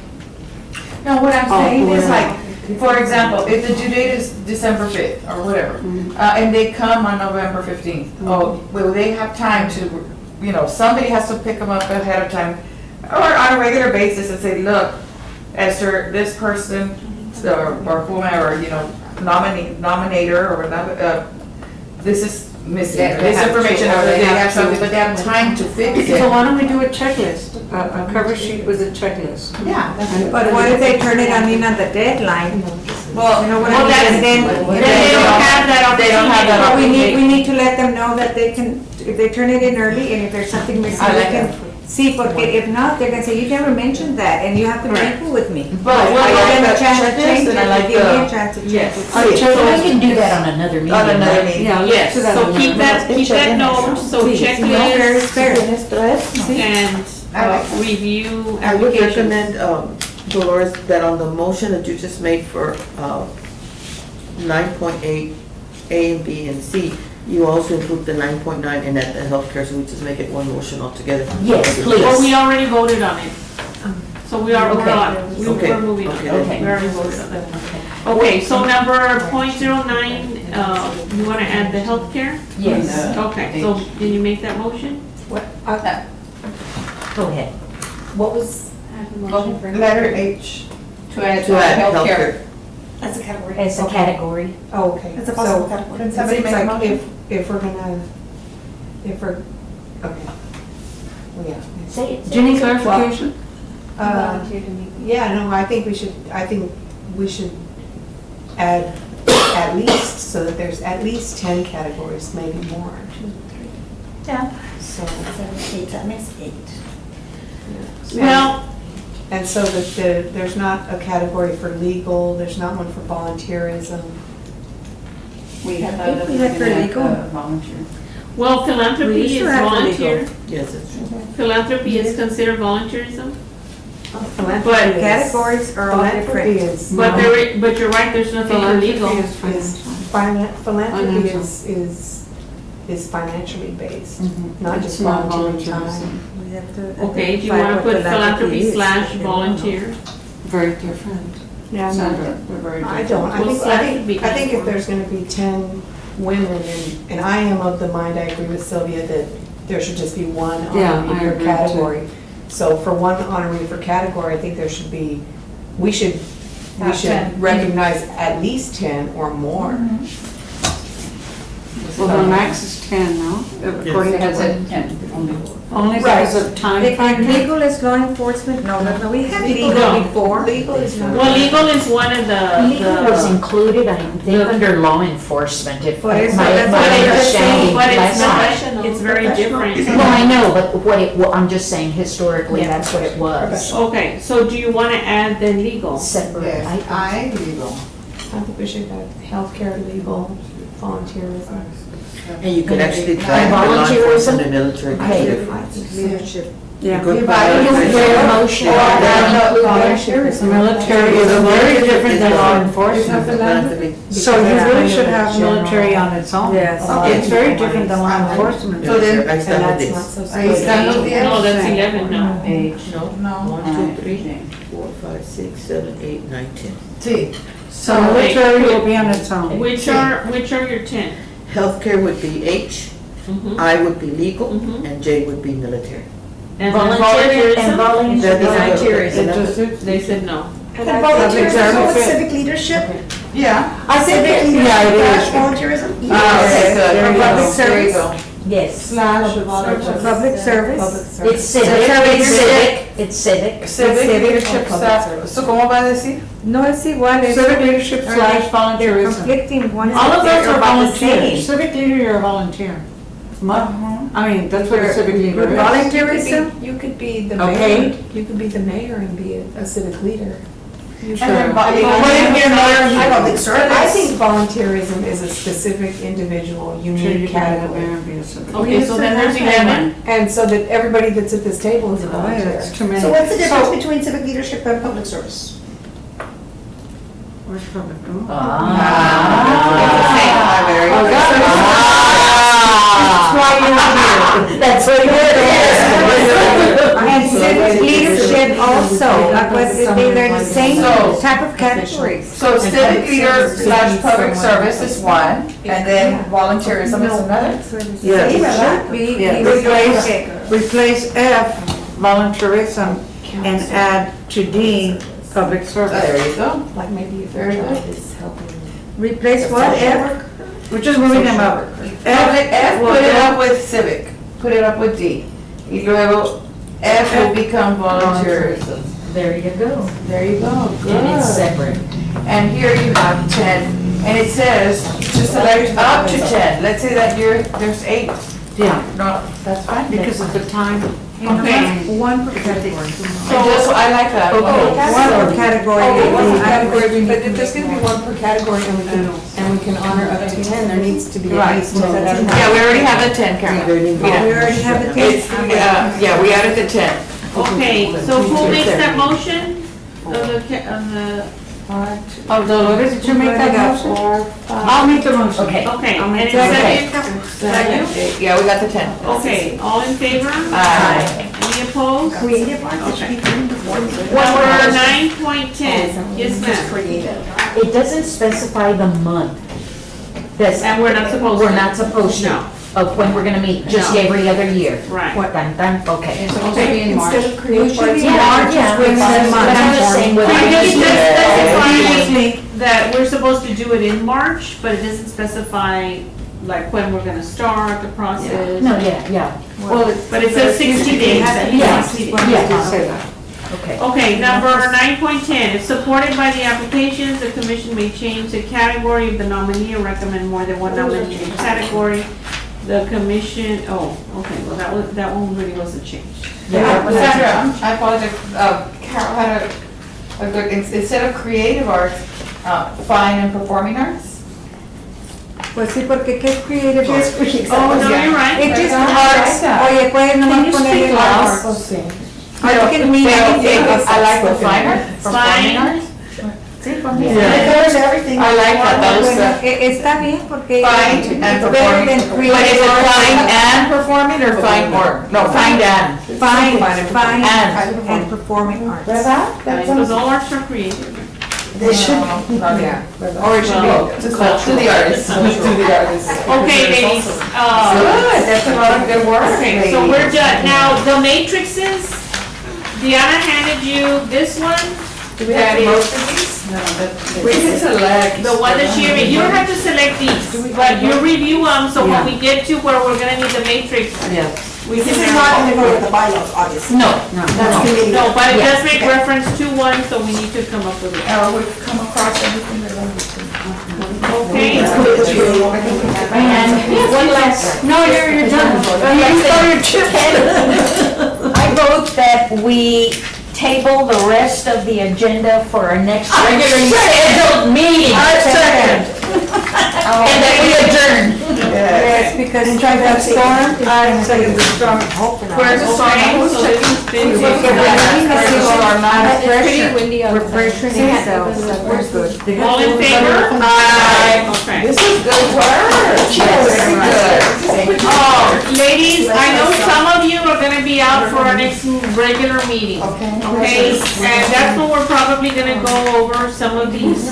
No, what I'm saying is whatever. like, for example, if the due date is December 5th or whatever, and they come on November 15th, well, they have time to, somebody has to pick them up ahead of time or on a regular basis and say, look, Esther, this person, or whomever, nominator or this is missing, this information, or they have something, but they have time to fix so it. why don't we do a checklist, a cover sheet with a checklist? Yeah. But what if they turn it on the deadline? Well, You know what I mean? And then They don't have that They don't have that But opportunity. we need to let them know that they can, if they turn it in early and if there's something missing, I we like can see, porque if not, they're gonna say, you never mentioned that and you have to be Correct. equal with me. But I we'll give like them a that chance to checklist change and I it, like give me a the- chance to change Yes. it. So we can do that on another meeting. On another right? meeting. Yeah, let's Yes, do that so on keep another- that note, so No, fair is checklist fair. and I like that. review I would applications. recommend, Dolores, that on the motion that you just made for 9.8, A and B and C, you also include the 9.9 and at the healthcare, so we just make it one motion altogether. Yes, Well, we please. already voted on it. So we're Okay. on, Okay. we're moving on. Okay. We already voted on that. Okay, so number .09, you wanna add the healthcare? Yes, Okay, so can you make that motion? go ahead. What was? Letter H. To add To add healthcare. healthcare. That's a category. It's a category. Oh, okay. It's a possible So, category. Can somebody make a motion? If we're, okay. Well, yeah. Say it. Do you need clarification? Yeah, no, I think we should add at least, so that there's at least 10 categories, maybe more. Yeah. So, 8, that makes 8. Well, and so that there's not a category for legal, there's not one for volunteerism. We have I think we had for legal. volunteer. well, We philanthropy used is to have the volunteer. legal. Yes, that's true. Philanthropy is considered volunteerism. Philanthropy is- Categories are all Philanthropy different. is. But but you're right, there's nothing for legal. Philanthropy is is financial. philanthropy Financial. is financially based, Mhm. not It's just not volunteering volunteerism. time. We have to Okay, do you identify wanna what put philanthropy is, slash if they don't know. volunteer? Very different. Yeah, Sandra, we're very I different. don't, Well, I think if there's gonna be 10 women, and I am of the mind, I agree with Sylvia, that there should just be one Yeah, honoree I per agree, too. category. So for one honoree per category, I think there should be, we should Have 10. recognize at least 10 or more. Well, the max is 10 now, according to That's what? at 10 only. Only because of time If factor? legal is law enforcement, no, we had legal No. before. Legal is not. Well, legal is one of Legal was the, included, I think, under law enforcement, if But it's- my that's my what I just understanding but it's last not, time. it's very Professional. different. Well, I know, but I'm just saying historically, that's what it was. Okay, so do you want to add the legal? Separate. I legal. I think we should have healthcare, legal, volunteerism. And you could actually And try the law volunteerism? enforcement and military. Okay. Leadership. Yeah. Good Your motion. Military is very different than law enforcement. So you really should have military on its own. Yes. It's very different than law enforcement. So then, I stand with this. Ahí están los 10. No, that's 11 now. No. 1, 2, 3, 4, 5, 6, 7, 8, 9, 10. Sí. So military will be on its own. Which are your 10? Healthcare would be H, Mhm. I would be legal, Mhm. and J would be military. And Volunteerism? And volunteerism? volunteerism. They said no. And volunteerism, so it's civic leadership? Yeah. I think Yeah, it is. volunteerism? Okay, Yes. good. There you go. There you go. Yes. Slash public service. It's civic, it's civic. Civic leadership staff. So, ¿cómo va a decir? No es igual, es. Civic leadership slash They're volunteerism. conflicting, one is. All of those they're are about the volunteers. same. Civic leader, you're a volunteer. I mean, that's what a civic leader is. Volunteerism, You could be the Okay. mayor, you could be the mayor and be a civic leader. You And then could- what if you're Public I service. think volunteerism is a specific individual, Sure, you unique can have a category. mayor and be a civic. Okay, so then there's 11. And so that everybody that's at this table is a Oh, volunteer. that's too many. So what's the difference between civic leadership and public service? Where's public? Oh. Ah. That's what it and civic leadership also, like what, they're the same So- type of categories. So civic leader slash public service is one, and then volunteerism is another. Yes. Should be. Yeah, replace F, volunteerism, and add to D, public service. There you go. Like maybe if Very your good. job is helping. Replace what, F? We're just moving them up. F, put it up with civic, put it up with D. Y luego, F will become volunteerism. There you go. There you go, And it's good. separate. And here you have 10, and it says to select up to 10. Let's say that there's 8. Yeah, No, that's fine. because of the time. Okay. One per category. I like that. One per category. Category, but if there's gonna be one per category and we can honor up to 10, there needs to be at least 10. Yeah, we already have the 10, Karen. We already have the It's, ten. yeah, we added the 10. Okay, so who makes that motion? Of the, Oh, Dolores, did you make that motion? I'll make the motion. Okay. okay, I'll and make it's second? Yeah, we got the 10. Okay, all in favor? Aye. Any opposed? Creative arts, it should be done before. Number 9.10, yes ma'am. Creative. It doesn't specify the month. That's, And we're not supposed to. we're not supposed to, No. of when we're gonna meet, just No. every other year. Right. Dun, dun, okay. It's supposed to be in March. Instead of creative arts. Yeah, yeah, Women's that's Month. what I'm saying with. Previously Previously. specified that we're supposed to do it in March, but it doesn't specify like when we're gonna start the process. No, yeah, Well, but it says 60 days. yeah, 60 days. yeah, Say that. okay. Okay, number 9.10, if supported by the applications, the commission may change the category of the nominee or recommend more than one nominee in each category. The commission, okay, well, that one really wasn't changed. Sandra, I apologize, Carol had a good, instead of creative arts, fine and performing arts? Pues sí, porque ¿qué es creative arts? Oh, no, you're right. It's just Arts. arts, oye, puedes nomás ponerle arts. Pero, I can read anything. I like the fine art, performing Fine. arts. It covers everything. I like that, that was Bueno, the está bien porque. fine and it's better performing. than But creative is it arts. fine and performing or fine or, no, fine and? Fine And. and performing arts. Because all arts are creative. They should. Yeah, or it should be to the artist. To the artist. Okay, ladies, Good, that's a lot of good work. okay, so we're done. Now, the matrices, Deanna handed you this one. Do we have most of these? We can select. The one that she, you don't have to select these, but you review them, so when we get to where we're gonna need the matrix, we can. This is not going to go with the bylaws, obviously. No, That's committee. no, but it does make reference to one, so we need to come up with it. We've come across everything that I need to. Okay, Okay. And one last. No, you're done. I vote that we table the rest of the agenda for our next regularly scheduled meeting. And that we adjourn. Yes, because in that storm, I second the storm. Where's the storm? So this has been- It's pretty windy we're outside. pressuring ourselves, so we're good. All in favor? Aye. Okay. This is good work. Very good. Oh, ladies, I know some of you are gonna be out for our next regular meeting. Okay, and that's when we're probably gonna go over some of these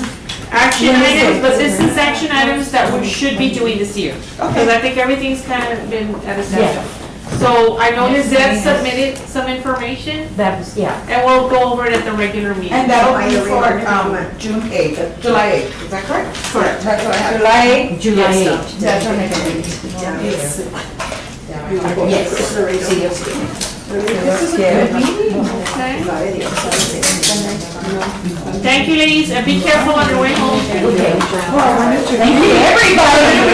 action items, but this is action items that we should be doing this year. Because I think everything's kind of been at a standstill. So I know Lizette submitted some information, That was, yeah. and we'll go over it at the regular meeting. And that'll be for, June 8th, July 8th, is that correct? Correct. That's what I have. July July 8th. That's our next meeting. Yes. This is a good meeting. Okay. Thank you, ladies, and be careful on your way home. Okay. Thank you, everybody.